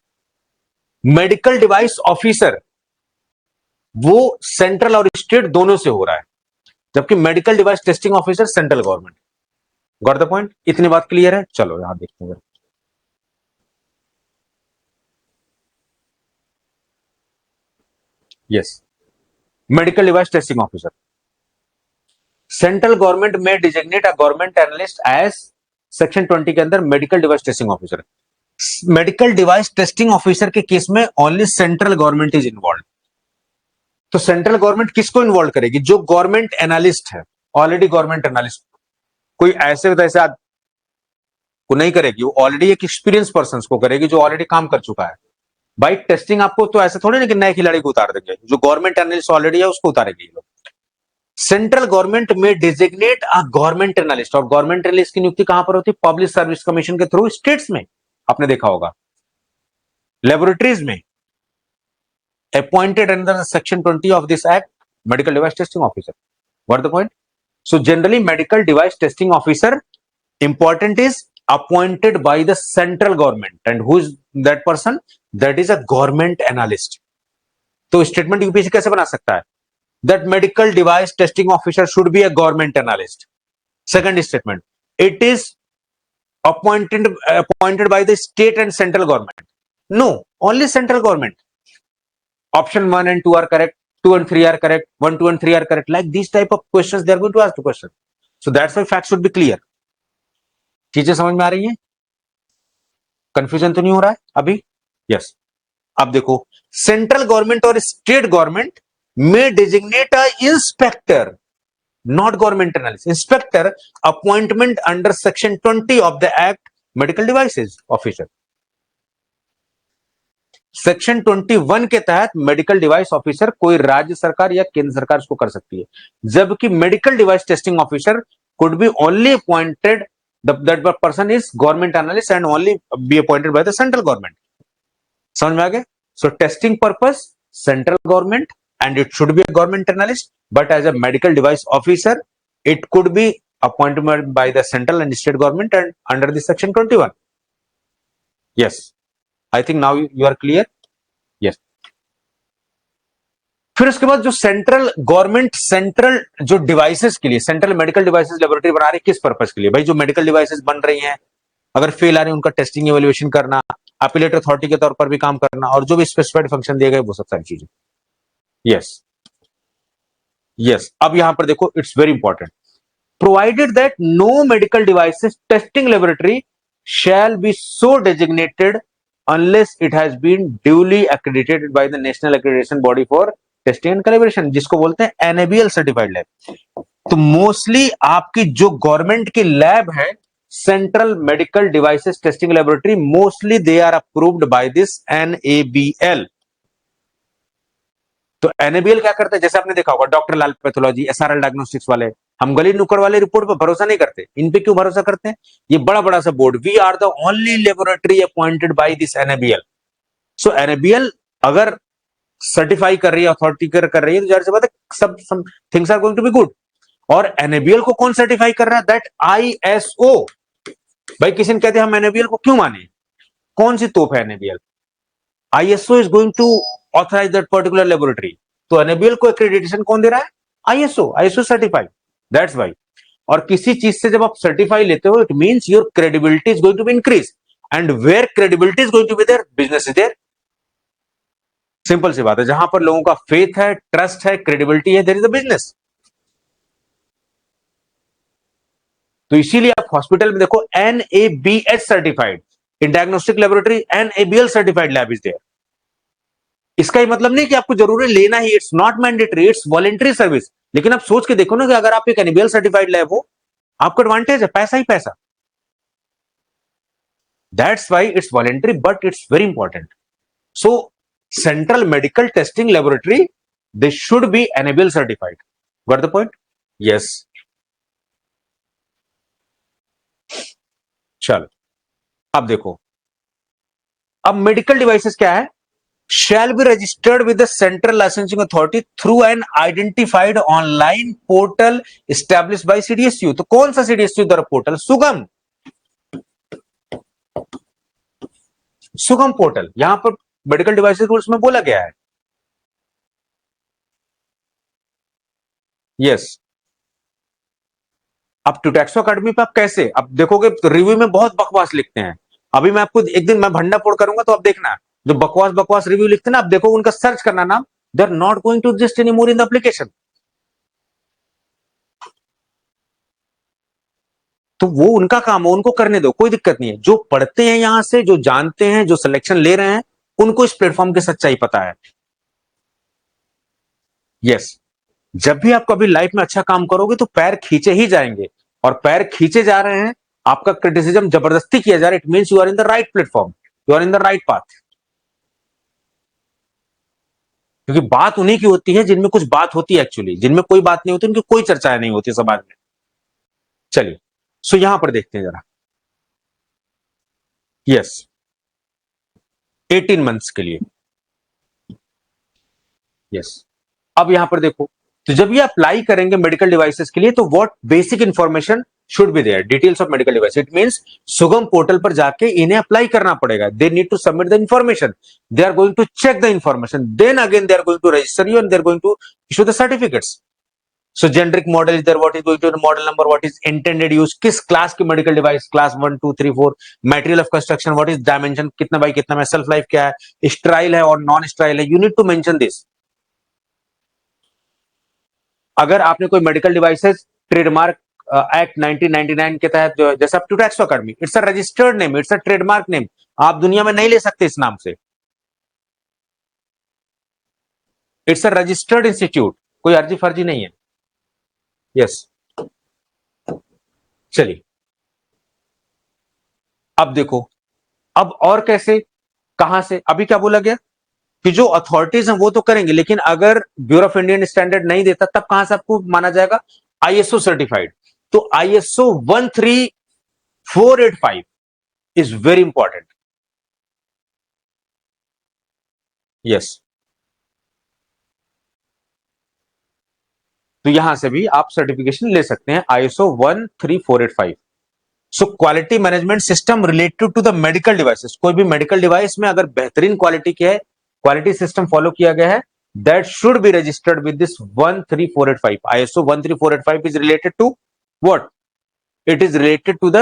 मेडिकल डिवाइस ऑफिसर वो सेंट्रल और स्टेट दोनों से हो रहा है, जबकि medical device testing officer central government. Got the point, इतनी बात क्लियर है। चलो यहां देखते हैं। Yes, medical device testing officer, central government में designate a government analyst as section 20 के अंदर medical device testing officer. Medical device testing officer के केस में only central government is involve. तो सेंट्रल गवर्नमेंट किसको इन्वॉल्व करेगी, जो गवर्नमेंट एनालिस्ट है, ऑलरेडी गवर्नमेंट एनालिस्ट, कोई ऐसे वैसे को नहीं करेगी, वो ऑलरेडी एक एक्सपीरियंस पर्सन को करेगी जो ऑलरेडी काम कर चुका है। भाई टेस्टिंग आपको तो ऐसे थोड़ी ना कि नए खिलाड़ी को उतार देंगे, जो गवर्नमेंट एनालिस्ट ऑलरेडी है उसको उतारेगी ये लोग। सेंट्रल गवर्नमेंट में डिजिग्नेट अ गवर्नमेंट एनालिस्ट, और गवर्नमेंट एनालिस्ट की नियुक्ति कहां पर होती है, पब्लिक सर्विस कमीशन के थ्रू स्टेट्स में, आपने देखा होगा, लेबोरेटरीज में, appointed under section 20 of this act, medical device testing officer. What the point? So generally medical device testing officer important is appointed by the central government, and who is that person? That is a government analyst. तो स्टेटमेंट यूपीएससी कैसे बना सकता है, that medical device testing officer should be a government analyst. Second statement, it is appointed by the state and central government. No, only central government. Option 1 and 2 are correct, 2 and 3 are correct, 1, 2 and 3 are correct. Like these type of questions they are going to ask the question. So that's why facts should be clear. चीजें समझ में आ रही हैं, कंफ्यूजन तो नहीं हो रहा है अभी? यस। अब देखो, सेंट्रल गवर्नमेंट और स्टेट गवर्नमेंट में designate a inspector, not government analyst, inspector appointment under section 20 of the act medical devices officer. Section 21 के तहत मेडिकल डिवाइस ऑफिसर कोई राज्य सरकार या केंद्र सरकार उसको कर सकती है, जबकि medical device testing officer could be only appointed, that person is government analyst and only be appointed by the central government. समझ में आ गया? So testing purpose central government and it should be a government analyst, but as a medical device officer it could be appointed by the central and state government and under the section 21। Yes, I think now you are clear. Yes, फिर उसके बाद जो सेंट्रल गवर्नमेंट सेंट्रल जो डिवाइसेस के लिए सेंट्रल मेडिकल डिवाइसेस लेबोरेटरी बना रही है, किस पर्पस के लिए? भाई जो मेडिकल डिवाइसेस बन रही हैं अगर फेल आ रही है उनका टेस्टिंग इवैल्यूएशन करना, अपीलेट अथॉरिटी के तौर पर भी काम करना, और जो भी स्पेसिफाइड फंक्शन दिए गए वो सब सारी चीजें। यस यस, अब यहां पर देखो, it's very important, provided that no medical devices testing laboratory shall be so designated unless it has been duly accredited by the National Accreditation Body for Testing and Calibration, जिसको बोलते हैं NABL सर्टिफाइड लैब। तो मोस्टली आपकी जो गवर्नमेंट की लैब है, central medical devices testing laboratory, mostly they are approved by this NABL। तो एनएबीएल क्या करता है, जैसे आपने देखा होगा doctor Lal pathology, SRL diagnostics वाले, हम गली नुक्कड़ वाले रिपोर्ट पर भरोसा नहीं करते, इन पे क्यों भरोसा करते हैं? ये बड़ा बड़ा सा board, we are the only laboratory appointed by this NABL. So NABL अगर सर्टिफाई कर रही है, अथॉरिटी कर रही है, तो जाहिर सी बात है सब things are going to be good. और एनएबीएल को कौन सर्टिफाई कर रहा है? That ISO. भाई किसी ने कहते हैं हम एनएबीएल को क्यों माने, कौन सी तोप है NABL? ISO is going to authorise that particular laboratory. तो एनएबीएल को एक्रेडिटेशन कौन दे रहा है? ISO, ISO certified, that's why. और किसी चीज से जब आप सर्टिफाई लेते हो, it means your credibility is going to be increase, and where credibility is going to be there, business is there. Simple सी बात है, जहां पर लोगों का फेथ है, ट्रस्ट है, क्रेडिबिलिटी है, देयर इज अ बिजनेस। तो इसीलिए आप हॉस्पिटल में देखो NABH certified, in diagnostic laboratory NABL certified lab is there. इसका ही मतलब नहीं कि आपको जरूरी लेना ही, it's not mandatory, it's voluntary service. लेकिन आप सोच के देखो ना कि अगर आप एक NABL सर्टिफाइड लैब हो, आपको एडवांटेज है, पैसा ही पैसा। That's why it's voluntary, but it's very important. So central medical testing laboratory, they should be NABL certified. Got the point? Yes. चलो अब देखो, अब मेडिकल डिवाइसेस क्या है? shall be registered with the central licensing authority through an identified online portal established by CDSU। तो कौन सा CDSU द्वारा पोर्टल? सुगम, सुगम पोर्टल। यहां पर मेडिकल डिवाइसेस रूल्स में बोला गया है। यस। अब टूटैक्सो अकेडमी पे आप कैसे, अब देखोगे रिव्यू में बहुत बकवास लिखते हैं। अभी मैं आपको एक दिन मैं भंडाफोड़ करूंगा, तो आप देखना जो बकवास बकवास रिव्यू लिखते हैं ना, आप देखो उनका सर्च करना नाम, they are not going to exist any more in the application. तो वो उनका काम है, उनको करने दो, कोई दिक्कत नहीं है। जो पढ़ते हैं यहां से, जो जानते हैं, जो सिलेक्शन ले रहे हैं, उनको इस प्लेटफॉर्म की सच्चाई पता है। यस। जब भी आप कभी लाइफ में अच्छा काम करोगे तो पैर खींचे ही जाएंगे, और पैर खींचे जा रहे हैं, आपका क्रिटिसिज्म जबरदस्ती किया जा रहा है, it means you are in the right platform, you are in the right path. क्योंकि बात उन्हीं की होती है जिनमें कुछ बात होती है, एक्चुअली जिनमें कोई बात नहीं होती उनकी कोई चर्चाएं नहीं होती समाज में। चलिए, सो यहां पर देखते हैं जरा। यस, 18 मंथ्स के लिए। यस। अब यहां पर देखो, तो जब ये अप्लाई करेंगे मेडिकल डिवाइसेस के लिए, तो what basic information should be there? Details of medical device, it means Sugam portal पर जाके इन्हें अप्लाई करना पड़ेगा। They need to submit the information, they are going to check the information, then again they are going to register you and they are going to issue the certificates. So generic model is there, what is going to model number, what is intended use, किस क्लास की medical device, class 1 2 3 4, material of construction, what is dimension, कितना बाई कितना में, सेल्फ लाइफ क्या है, स्टाइल है और नॉन स्टाइल है, you need to mention this. अगर आपने कोई मेडिकल डिवाइसेस ट्रेडमार्क एक्ट 1999 के तहत, जो जैसे आप टूटैक्सो academy, it's a registered name, it's a trademark name, आप दुनिया में नहीं ले सकते इस नाम से। इट्स अ रजिस्टर्ड इंस्टीट्यूट, कोई अर्जी फर्जी नहीं है। यस। चलिए अब देखो, अब और कैसे, कहां से, अभी क्या बोला गया कि जो अथॉरिटीज हैं वो तो करेंगे, लेकिन अगर ब्यूरो ऑफ इंडियन स्टैंडर्ड नहीं देता, तब कहां से आपको माना जाएगा? ISO certified. तो ISO 13485 is very important. Yes. तो यहां से भी आप सर्टिफिकेशन ले सकते हैं, ISO 13485। So quality management system related to the medical devices, कोई भी मेडिकल डिवाइस में अगर बेहतरीन क्वालिटी की है, क्वालिटी सिस्टम फॉलो किया गया है, that should be registered with this 13485। ISO 13485 is related to what? It is related to the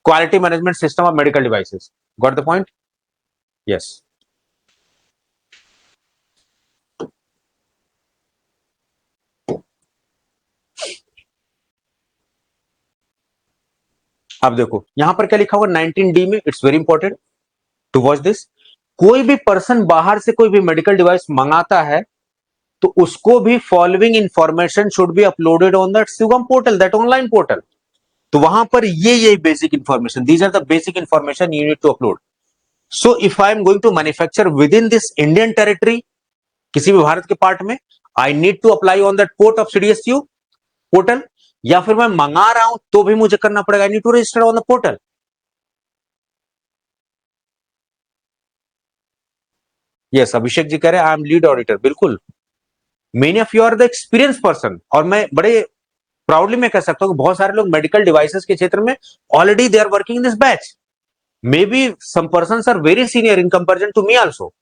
quality management system of medical devices. Got the point? Yes. अब देखो यहां पर क्या लिखा हुआ 19D में, it's very important to watch this. कोई भी पर्सन बाहर से कोई भी मेडिकल डिवाइस मंगाता है, तो उसको भी following information should be uploaded on that Sugam portal, that online portal. तो वहां पर ये basic information, these are the basic information you need to upload. So if I M going to manufacture within this Indian territory, किसी भी भारत के पार्ट में, I need to apply on that port of CDSCO portal, या फिर मैं मंगा रहा हूं तो भी मुझे करना पड़ेगा, I need to register on the portal. Yes, Abhishek ji कह रहे हैं आई एम लीड ऑडिटर, बिल्कुल। Many of you are the experience person, और मैं बड़े प्राउडली मैं कह सकता हूं कि बहुत सारे लोग मेडिकल डिवाइसेस के क्षेत्र में already they are working in this batch. May be some persons are very senior in comparison to me also.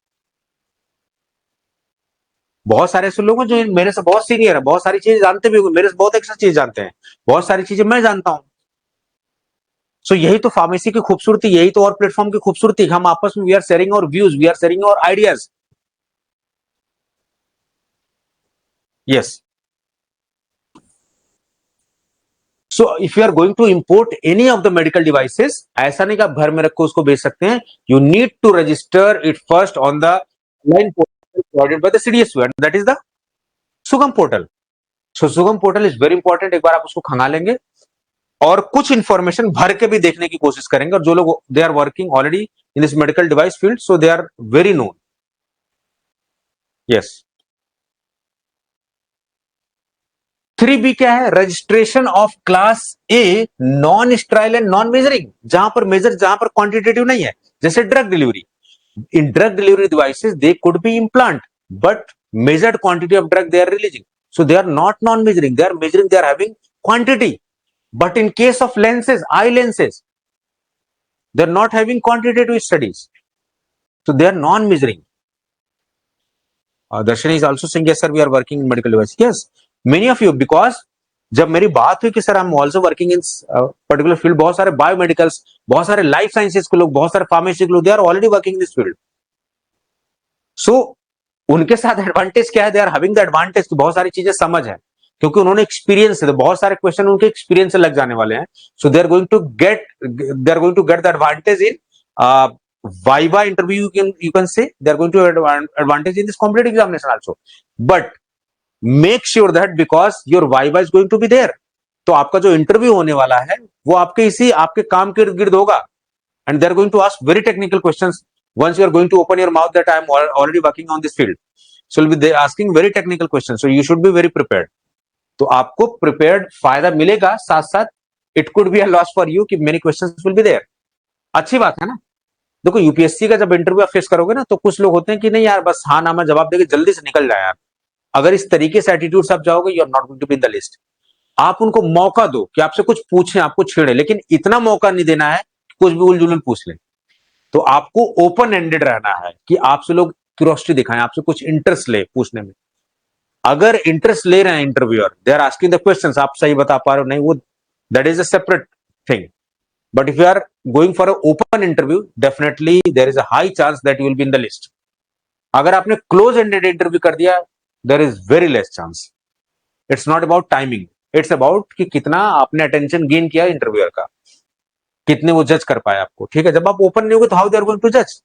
बहुत सारे ऐसे लोग हैं जो मेरे से बहुत सीनियर है, बहुत सारी चीजें जानते भी होंगे, मेरे से बहुत एक्स्ट्रा चीज जानते हैं, बहुत सारी चीजें मैं जानता हूं। सो यही तो फार्मेसी की खूबसूरती, यही तो और प्लेटफॉर्म की खूबसूरती, हम आपस में वी आर शेयरिंग और व्यूज, वी आर शेयरिंग और ideas. Yes, so if you are going to import any of the medical devices, ऐसा नहीं कि आप घर में रखो उसको बेच सकते हैं, you need to register it first on the online portal provided by the CDSCO, and that is the Sugam portal. So Sugam portal is very important, एक बार आप उसको खंगा लेंगे और कुछ इंफॉर्मेशन भर के भी देखने की कोशिश करेंगे, और जो लोग they are working already in this medical device field, so they are very known. Yes, 3B क्या है? Registration of class A non sterile and non measuring, जहां पर मेजर, जहां पर क्वांटिटेटिव नहीं है, जैसे drug delivery. In drug delivery devices, they could be implant, but measured quantity of drug they are releasing. So they are not non-measuring. They are measuring. They are having quantity. But in case of lenses, eye lenses, they are not having quantitative studies. So they are non-measuring. Darshan is also saying, yes, sir, we are working in medical device. Yes, many of you, because जब मेरी बात हुई कि sir I am also working in particular field, बहुत सारे बायोमेडिकल्स, बहुत सारे लाइफ साइंसेज के लोग, बहुत सारे फार्मेसी के लोग, they are already working in this field. So उनके साथ एडवांटेज क्या है? They are having the advantage कि बहुत सारी चीजें समझ है, क्योंकि उन्होंने एक्सपीरियंस है, तो बहुत सारे क्वेश्चन उनके एक्सपीरियंस से लग जाने वाले हैं। So they are going to get the advantage in viva interview, you can say they are going to advantage in this competitive examination also, but make sure that because your viva is going to be there, तो आपका जो इंटरव्यू होने वाला है वो आपके इसी आपके काम के इर्द गिर्द होगा, and they are going to ask very technical questions once you are going to open your mouth that I am already working on this field, so will be they asking very technical questions, so you should be very prepared। तो आपको प्रिपेयर्ड फायदा मिलेगा, साथ साथ it could be a loss for you कि many questions will be there. अच्छी बात है ना। देखो यूपीएससी का जब इंटरव्यू आप फेस करोगे ना, तो कुछ लोग होते हैं कि नहीं यार बस हाँ ना में जवाब देके जल्दी से निकल जाए यार। अगर इस तरीके से एटीट्यूड से आप जाओगे, you are not going to be in the list. आप उनको मौका दो कि आपसे कुछ पूछें, आपको छेड़े, लेकिन इतना मौका नहीं देना है कि कुछ भी उलझुल पूछ ले। तो आपको ओपन एंडेड रहना है कि आपसे लोग क्यूरियोसिटी दिखाएं, आपसे कुछ इंटरेस्ट ले पूछने में। अगर इंटरेस्ट ले रहे हैं interviewer, they are asking the questions, आप सही बता पा रहे हो नहीं, वो that is a separate thing. But if you are going for a open interview, definitely there is a high chance that you will be in the list. अगर आपने क्लोज एंडेड इंटरव्यू कर दिया, there is very less chance. It's not about timing, it's about कि कितना आपने अटेंशन गेन किया इंटरव्यूअर का, कितने वो जज कर पाए आपको। ठीक है, जब आप ओपन नहीं होगे तो how they are going to जज।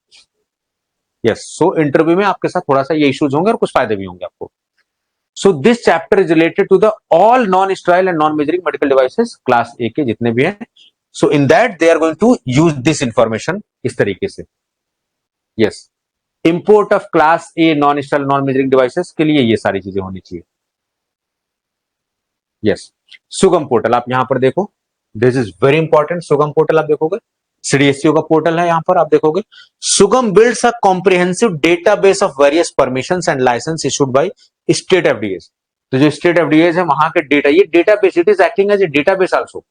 यस, सो इंटरव्यू में आपके साथ थोड़ा सा ये इश्यूज होंगे और कुछ फायदे भी होंगे आपको। So this chapter is related to the all non sterile and non measuring medical devices, class A के जितने भी हैं। So in that they are going to use this information इस तरीके से। Yes, import of class A non sterile non measuring devices के लिए ये सारी चीजें होनी चाहिए। यस, सुगम पोर्टल आप यहां पर देखो, दिस इज वेरी इंपॉर्टेंट। सुगम पोर्टल आप देखोगे, सीडीएसयू का पोर्टल है, यहां पर आप देखोगे Sugam builds a comprehensive database of various permissions and license issued by state FDs. तो जो स्टेट एफडीएस है वहां के डेटा, ये database, it is acting as a database also.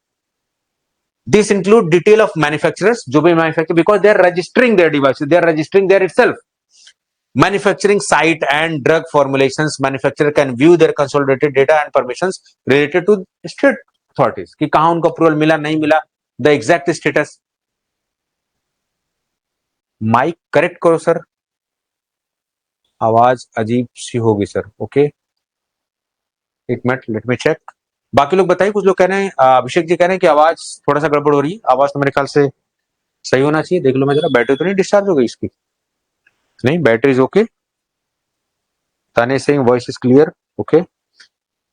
This include detail of manufacturers, जो भी manufacture, because they are registering their devices, they are registering their itself. Manufacturing site and drug formulations, manufacturer can view their consolidated data and permissions related to state authorities कि कहां उनको अप्रूवल मिला नहीं मिला, the exact status। Mike correct करो सर, आवाज अजीब सी होगी सर। ओके, एक मिनट, लेट मी चेक। बाकी लोग बताइए, कुछ लोग कह रहे हैं, अभिषेक जी कह रहे हैं कि आवाज थोड़ा सा गड़बड़ हो रही है। आवाज तो मेरे ख्याल से सही होना चाहिए। देख लो मैं जरा, बैटरी तो नहीं डिस्चार्ज हो गई इसकी? नहीं, battery is okay. Tane Singh voice is clear. Okay,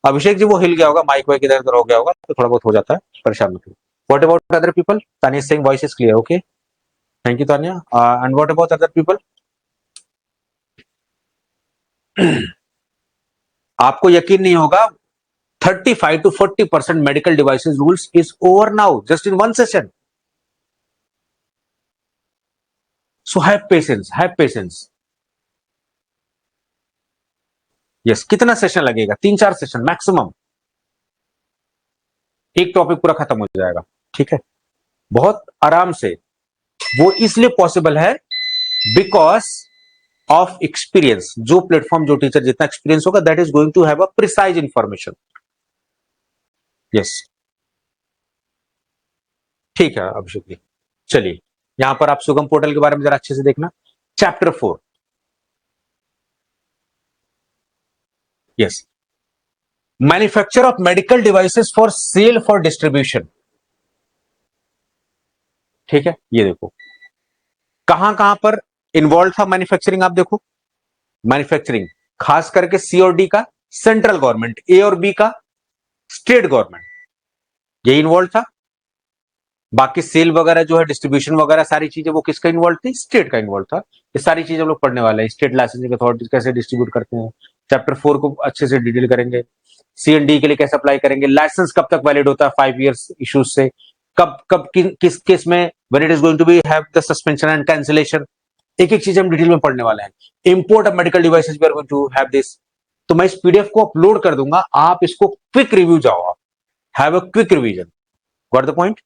Abhishek ji वो हिल गया होगा, माइक वाइक इधर उधर हो गया होगा, तो थोड़ा बहुत हो जाता है, परेशान मत हो। What about other people? Tania Singh voice is clear. Okay, thank you Tania. And what about other people? आपको यकीन नहीं होगा, 35 to 40% medical devices rules is over now just in one session. So have patience, have patience. Yes, कितना सेशन लगेगा? 3-4 सेशन मैक्सिमम, एक टॉपिक पूरा खत्म हो जाएगा। ठीक है, बहुत आराम से। वो इसलिए पॉसिबल है बिकॉज ऑफ एक्सपीरियंस। जो प्लेटफॉर्म, जो टीचर जितना एक्सपीरियंस होगा, that is going to have a precise information. Yes, ठीक है अभिषेक जी। चलिए, यहां पर आप सुगम पोर्टल के बारे में जरा अच्छे से देखना। Chapter 4। Yes, manufacture of medical devices for sale for distribution. ठीक है, ये देखो कहां कहां पर इन्वॉल्व था मैन्युफैक्चरिंग। आप देखो, मैन्युफैक्चरिंग खास करके सी और डी का, सेंट्रल गवर्नमेंट, ए और बी का स्टेट गवर्नमेंट, ये इन्वॉल्व था। बाकी सेल वगैरह जो है, डिस्ट्रीब्यूशन वगैरह सारी चीजें, वो किसका इन्वॉल्व थी? स्टेट का इन्वॉल्व था। ये सारी चीजें हम लोग पढ़ने वाले हैं। स्टेट लाइसेंसिंग अथॉरिटीज कैसे डिस्ट्रीब्यूट करते हैं, चैप्टर 4 को अच्छे से डिटेल करेंगे। सी एंड डी के लिए कैसे अप्लाई करेंगे, लाइसेंस कब तक वैलिड होता है 5 ईयर्स इश्यूज से, कब कब किस केस में when it is going to be have the suspension and cancellation, एक एक चीज हम डिटेल में पढ़ने वाले हैं। Import of medical devices we are going to have this. तो मैं इस पीडीएफ को अपलोड कर दूंगा, आप इसको क्विक रिव्यू जाओ, आप have a quick revision. Got the point?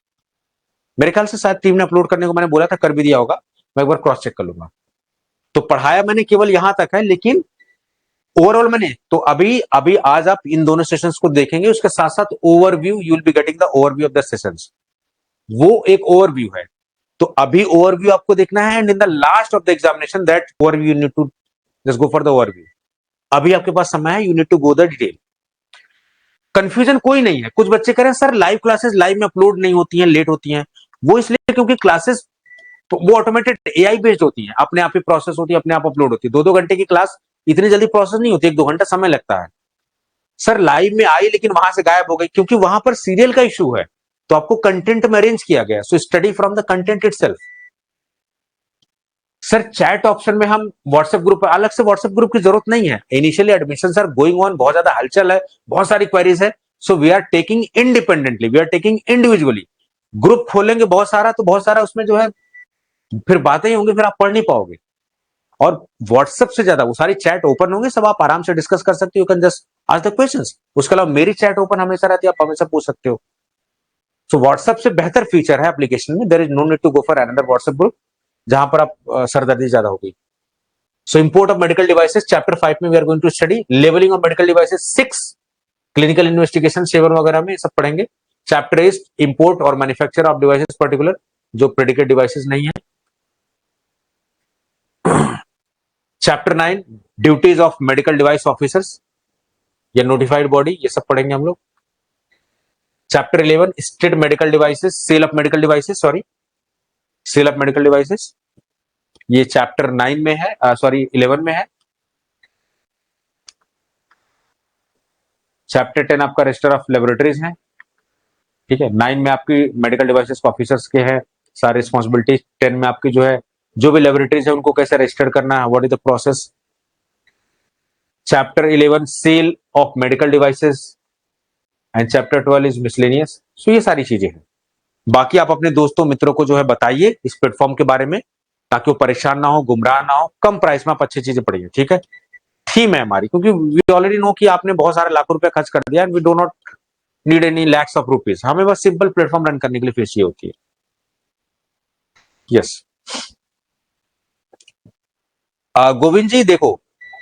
मेरे ख्याल से शायद टीम ने अपलोड करने को मैंने बोला था, कर भी दिया होगा, मैं एक बार क्रॉस चेक कर लूंगा। तो पढ़ाया मैंने केवल यहां तक है, लेकिन ओवरऑल मैंने तो अभी अभी आज आप इन दोनों सेशंस को देखेंगे, उसके साथ साथ overview, you will be getting the overview of the sessions. वो एक ओवरव्यू है, तो अभी ओवरव्यू आपको देखना है, and in the last of the examination that overview you need to just go for the overview. अभी आपके पास समय है, you need to go the detail. Confusion कोई नहीं है। कुछ बच्चे कह रहे हैं सर लाइव क्लासेस लाइव में अपलोड नहीं होती हैं, लेट होती हैं। वो इसलिए क्योंकि क्लासेस तो वो ऑटोमेटेड एआई बेस्ड होती हैं, अपने आप ही प्रोसेस होती है, अपने आप अपलोड होती है। 2-2 घंटे की क्लास इतनी जल्दी प्रोसेस नहीं होती, 1-2 घंटा समय लगता है। सर लाइव में आई लेकिन वहां से गायब हो गई, क्योंकि वहां पर सीरियल का इशू है, तो आपको कंटेंट में अरेंज किया गया। So study from the content itself. Sir chat option में हम व्हाट्सएप ग्रुप, अलग से व्हाट्सएप ग्रुप की जरूरत नहीं है। Initially admission sir going on, बहुत ज्यादा हलचल है, बहुत सारी क्वेरीज है। So we are taking independently, we are taking individually. Group खोलेंगे बहुत सारा, तो बहुत सारा उसमें जो है फिर बातें ही होंगी, फिर आप पढ़ नहीं पाओगे। और व्हाट्सएप से ज्यादा वो सारी चैट ओपन होंगे, सब आप आराम से डिस्कस कर सकते हो, you can just ask the questions. उसके अलावा मेरी चैट ओपन हमेशा रहती है, आप हमेशा पूछ सकते हो। सो व्हाट्सएप से बेहतर फीचर है एप्लीकेशन में, there is no need to go for another WhatsApp group जहां पर आप सरदर्दी ज्यादा होगी। So import of medical devices chapter 5 में we are going to study labelling of medical devices 6, clinical investigation 7 वगैरह में सब पढ़ेंगे। चैप्टर इज इंपोर्ट और मैन्युफैक्चर ऑफ डिवाइसेस पर्टिकुलर, जो प्रेडिकेट डिवाइसेस नहीं है। Chapter 9 duties of medical device officers या नोटिफाइड बॉडी, ये सब पढ़ेंगे हम लोग। Chapter 11 state medical devices, sale of medical devices, sorry sale of medical devices, ये चैप्टर 9 में है, सॉरी 11 में है। चैप्टर 10 आपका रजिस्टर ऑफ लेबोरेटरीज है। ठीक है, 9 में आपकी मेडिकल डिवाइसेस ऑफिसर्स के हैं सारी रिस्पॉन्सिबिलिटी। 10 में आपकी जो है, जो भी लेबोरेटरीज है उनको कैसे रजिस्टर करना है, what is the process. Chapter 11 sale of medical devices and chapter 12 is miscellaneous. So ये सारी चीजें हैं। बाकी आप अपने दोस्तों मित्रों को जो है बताइए इस प्लेटफॉर्म के बारे में, ताकि वो परेशान ना हो, गुमराह ना हो, कम प्राइस में आप अच्छी चीजें पढ़िए। ठीक है, थीम है हमारी, क्योंकि वी ऑलरेडी नो कि आपने बहुत सारे लाखों रुपए खर्च कर दिया, and we do not need any lakhs of rupees. हमें बस सिंपल प्लेटफॉर्म रन करने के लिए फीस चाहिए होती है। यस, गोविंद जी देखो,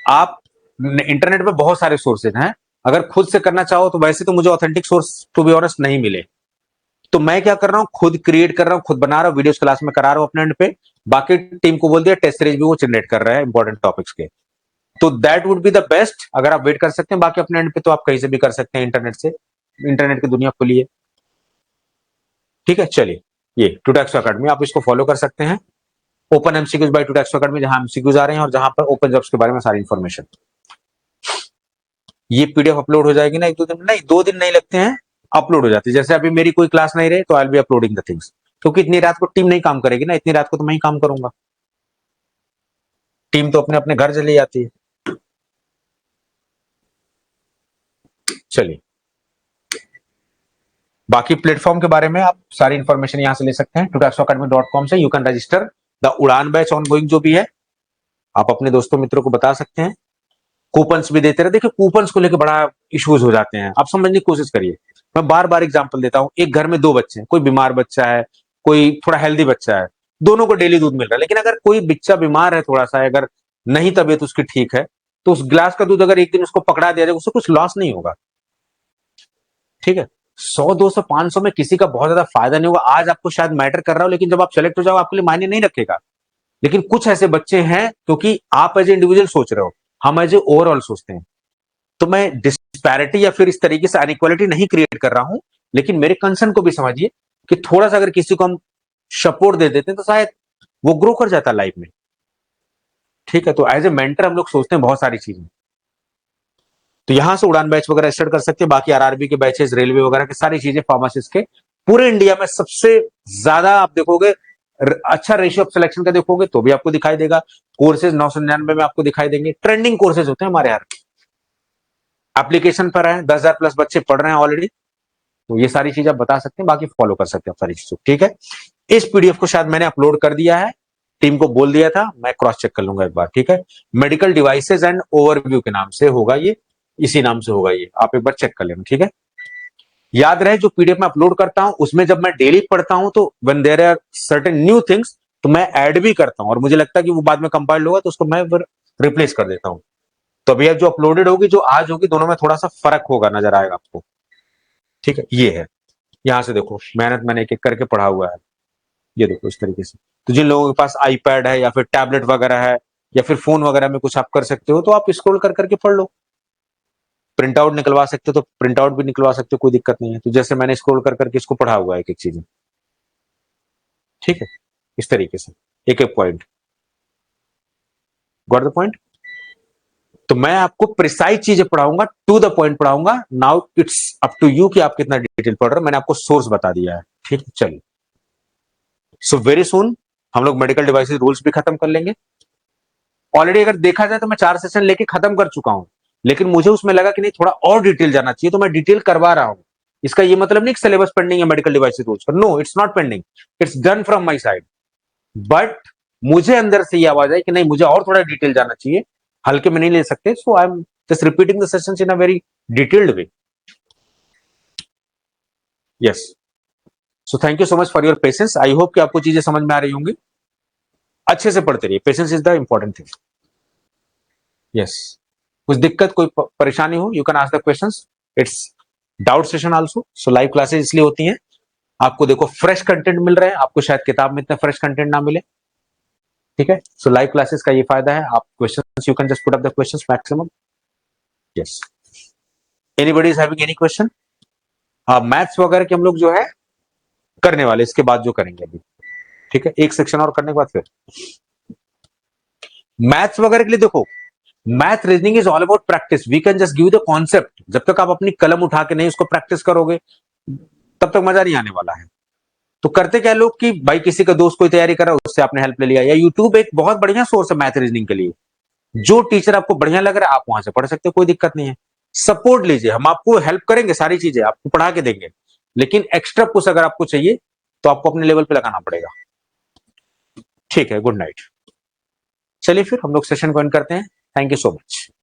आप इंटरनेट पे बहुत सारे सोर्सेज हैं, अगर खुद से करना चाहो तो वैसे तो मुझे authentic source to be honest नहीं मिले, तो मैं क्या कर रहा हूं, खुद क्रिएट कर रहा हूं, खुद बना रहा हूं, वीडियोस क्लास में करा रहा हूं अपने एंड पे। बाकी टीम को बोल दिया टेस्ट सीरीज भी वो जनरेट कर रहा है इंपॉर्टेंट टॉपिक्स के। तो that would be the best, अगर आप वेट कर सकते हैं। बाकी अपने एंड पे तो आप कहीं से भी कर सकते हैं इंटरनेट से, इंटरनेट की दुनिया खुली है। ठीक है, चलिए, ये टूटैक्सो अकेडमी आप इसको फॉलो कर सकते हैं। ओपन एमसीक्यूज बाय टूटैक्सो अकेडमी, जहां एमसीक्यूज आ रहे हैं और जहां पर ओपन जॉब्स के बारे में सारी इंफॉर्मेशन। ये पीडीएफ अपलोड हो जाएगी ना 1-2 दिन, नहीं 2 दिन नहीं लगते हैं, अपलोड हो जाती है। जैसे अभी मेरी कोई क्लास नहीं रहे तो I will be uploading the things, क्योंकि इतनी रात को टीम नहीं काम करेगी ना, इतनी रात को तो मैं ही काम करूंगा, टीम तो अपने अपने घर चली जाती है। चलिए, बाकी प्लेटफॉर्म के बारे में आप सारी इंफॉर्मेशन यहां से ले सकते हैं tutorsacademy.com से। यू कैन रजिस्टर द उड़ान बैच ऑन गोइंग जो भी है, आप अपने दोस्तों मित्रों को बता सकते हैं। कूपन्स भी देते रहे। देखिए कूपन्स को लेकर बड़ा इश्यूज हो जाते हैं, आप समझने की कोशिश करिए। मैं बार बार एग्जांपल देता हूं, एक घर में दो बच्चे हैं, कोई बीमार बच्चा है, कोई थोड़ा हेल्दी बच्चा है, दोनों को डेली दूध मिल रहा है। लेकिन अगर कोई बच्चा बीमार है थोड़ा सा, अगर नहीं तबीयत उसकी ठीक है, तो उस गिलास का दूध अगर एक दिन उसको पकड़ा दिया जाए, उससे कुछ लॉस नहीं होगा। ठीक है, 100 200 500 में किसी का बहुत ज्यादा फायदा नहीं होगा। आज आपको शायद मैटर कर रहा हो, लेकिन जब आप सेलेक्ट हो जाओ आपके लिए मायने नहीं रखेगा। लेकिन कुछ ऐसे बच्चे हैं, क्योंकि आप एज ए इंडिविजुअल सोच रहे हो, हम एज ए ओवरऑल सोचते हैं। तो मैं डिस्पैरिटी या फिर इस तरीके से अनइक्वालिटी नहीं क्रिएट कर रहा हूं, लेकिन मेरे कंसर्न को भी समझिए कि थोड़ा सा अगर किसी को हम सपोर्ट दे देते हैं तो शायद वो ग्रो कर जाता लाइफ में। ठीक है, तो एज ए मेंटर हम लोग सोचते हैं बहुत सारी चीजें। तो यहां से उड़ान बैच वगैरह स्टार्ट कर सकते हैं। बाकी आरआरबी के बैचेस, रेलवे वगैरह की सारी चीजें, फार्मासिस्ट के पूरे इंडिया में सबसे ज्यादा आप देखोगे, अच्छा रेशियो ऑफ सिलेक्शन का देखोगे तो भी आपको दिखाई देगा। कोर्सेज 999 में आपको दिखाई देंगे। ट्रेंडिंग कोर्सेज होते हैं हमारे यहाँ। एप्लीकेशन पर है, 10,000 प्लस बच्चे पढ़ रहे हैं ऑलरेडी। तो ये सारी चीज आप बता सकते हैं, बाकी फॉलो कर सकते हैं आप सारी चीजों। ठीक है, इस पीडीएफ को शायद मैंने अपलोड कर दिया है, टीम को बोल दिया था, मैं क्रॉस चेक कर लूंगा एक बार। ठीक है, मेडिकल डिवाइसेज एंड ओवरव्यू के नाम से होगा ये, इसी नाम से होगा ये, आप एक बार चेक कर लेना। ठीक है, याद रहे जो पीडीएफ में अपलोड करता हूं उसमें जब मैं डेली पढ़ता हूं तो when there are certain new things तो मैं ऐड भी करता हूं, और मुझे लगता है कि वो बाद में कंपाइल्ड होगा तो उसको मैं रिप्लेस कर देता हूं। तो अभी जो अपलोडेड होगी, जो आज होगी, दोनों में थोड़ा सा फर्क होगा, नजर आएगा आपको। ठीक है, ये है, यहां से देखो मेहनत मैंने एक एक करके पढ़ा हुआ है। ये देखो इस तरीके से। तो जिन लोगों के पास आईपैड है या फिर टैबलेट वगैरह है या फिर फोन वगैरह में कुछ आप कर सकते हो तो आप स्क्रॉल कर करके पढ़ लो। प्रिंट आउट निकलवा सकते हो तो प्रिंट आउट भी निकलवा सकते हो, कोई दिक्कत नहीं है। तो जैसे मैंने स्क्रॉल कर करके इसको पढ़ा हुआ है एक एक चीज। ठीक है, इस तरीके से एक एक पॉइंट, गॉट द पॉइंट। तो मैं आपको प्रिसाइज चीजें पढ़ाऊंगा, टू द पॉइंट पढ़ाऊंगा। Now it's up to you कि आप कितना डिटेल पढ़ रहे हो। मैंने आपको सोर्स बता दिया है। ठीक है, चलिए, सो वेरी सुन हम लोग मेडिकल डिवाइसेस रूल्स भी खत्म कर लेंगे। ऑलरेडी अगर देखा जाए तो मैं 4 सेशन लेके खत्म कर चुका हूं, लेकिन मुझे उसमें लगा कि नहीं थोड़ा और डिटेल जाना चाहिए, तो मैं डिटेल करवा रहा हूं। इसका ये मतलब नहीं कि सिलेबस पेंडिंग है मेडिकल डिवाइसेस रूल्स पर, no it's not pending, it's done from my side. But मुझे अंदर से ये आवाज आई कि नहीं मुझे और थोड़ा डिटेल जाना चाहिए, हल्के में नहीं ले सकते। So I am just repeating the sessions in a very detailed way. Yes, so thank you so much for your patience. I hope कि आपको चीजें समझ में आ रही होंगी। अच्छे से पढ़ते रहिए, patience is the important thing. Yes, कुछ दिक्कत कोई परेशानी हो you can ask the questions. It's doubt session also. So live classes इसलिए होती हैं, आपको देखो फ्रेश कंटेंट मिल रहे हैं, आपको शायद किताब में इतना फ्रेश कंटेंट ना मिले। ठीक है, सो लाइव क्लासेस का ये फायदा है, आप questions you can just put up the questions maximum. Yes, anybody is having any question? Maths वगैरह के हम लोग जो है करने वाले इसके बाद जो करेंगे अभी। ठीक है, एक सेक्शन और करने के बाद फिर मैथ्स वगैरह के लिए देखो, math reasoning is all about practice. We can just give the concept, जब तक आप अपनी कलम उठा के नहीं उसको प्रैक्टिस करोगे तब तक मजा नहीं आने वाला है। तो करते क्या लोग कि भाई किसी का दोस्त कोई तैयारी कर रहा है उससे आपने हेल्प ले लिया, या यूट्यूब एक बहुत बढ़िया सोर्स है मैथ रीजनिंग के लिए। जो टीचर आपको बढ़िया लग रहा है आप वहां से पढ़ सकते हो, कोई दिक्कत नहीं है। सपोर्ट लीजिए, हम आपको हेल्प करेंगे, सारी चीजें आपको पढ़ा के देंगे, लेकिन एक्स्ट्रा पुश अगर आपको चाहिए तो आपको अपने लेवल पे लगाना पड़ेगा। ठीक है, गुड नाइट। चलिए फिर हम लोग सेशन को एंड करते हैं। Thank you so much.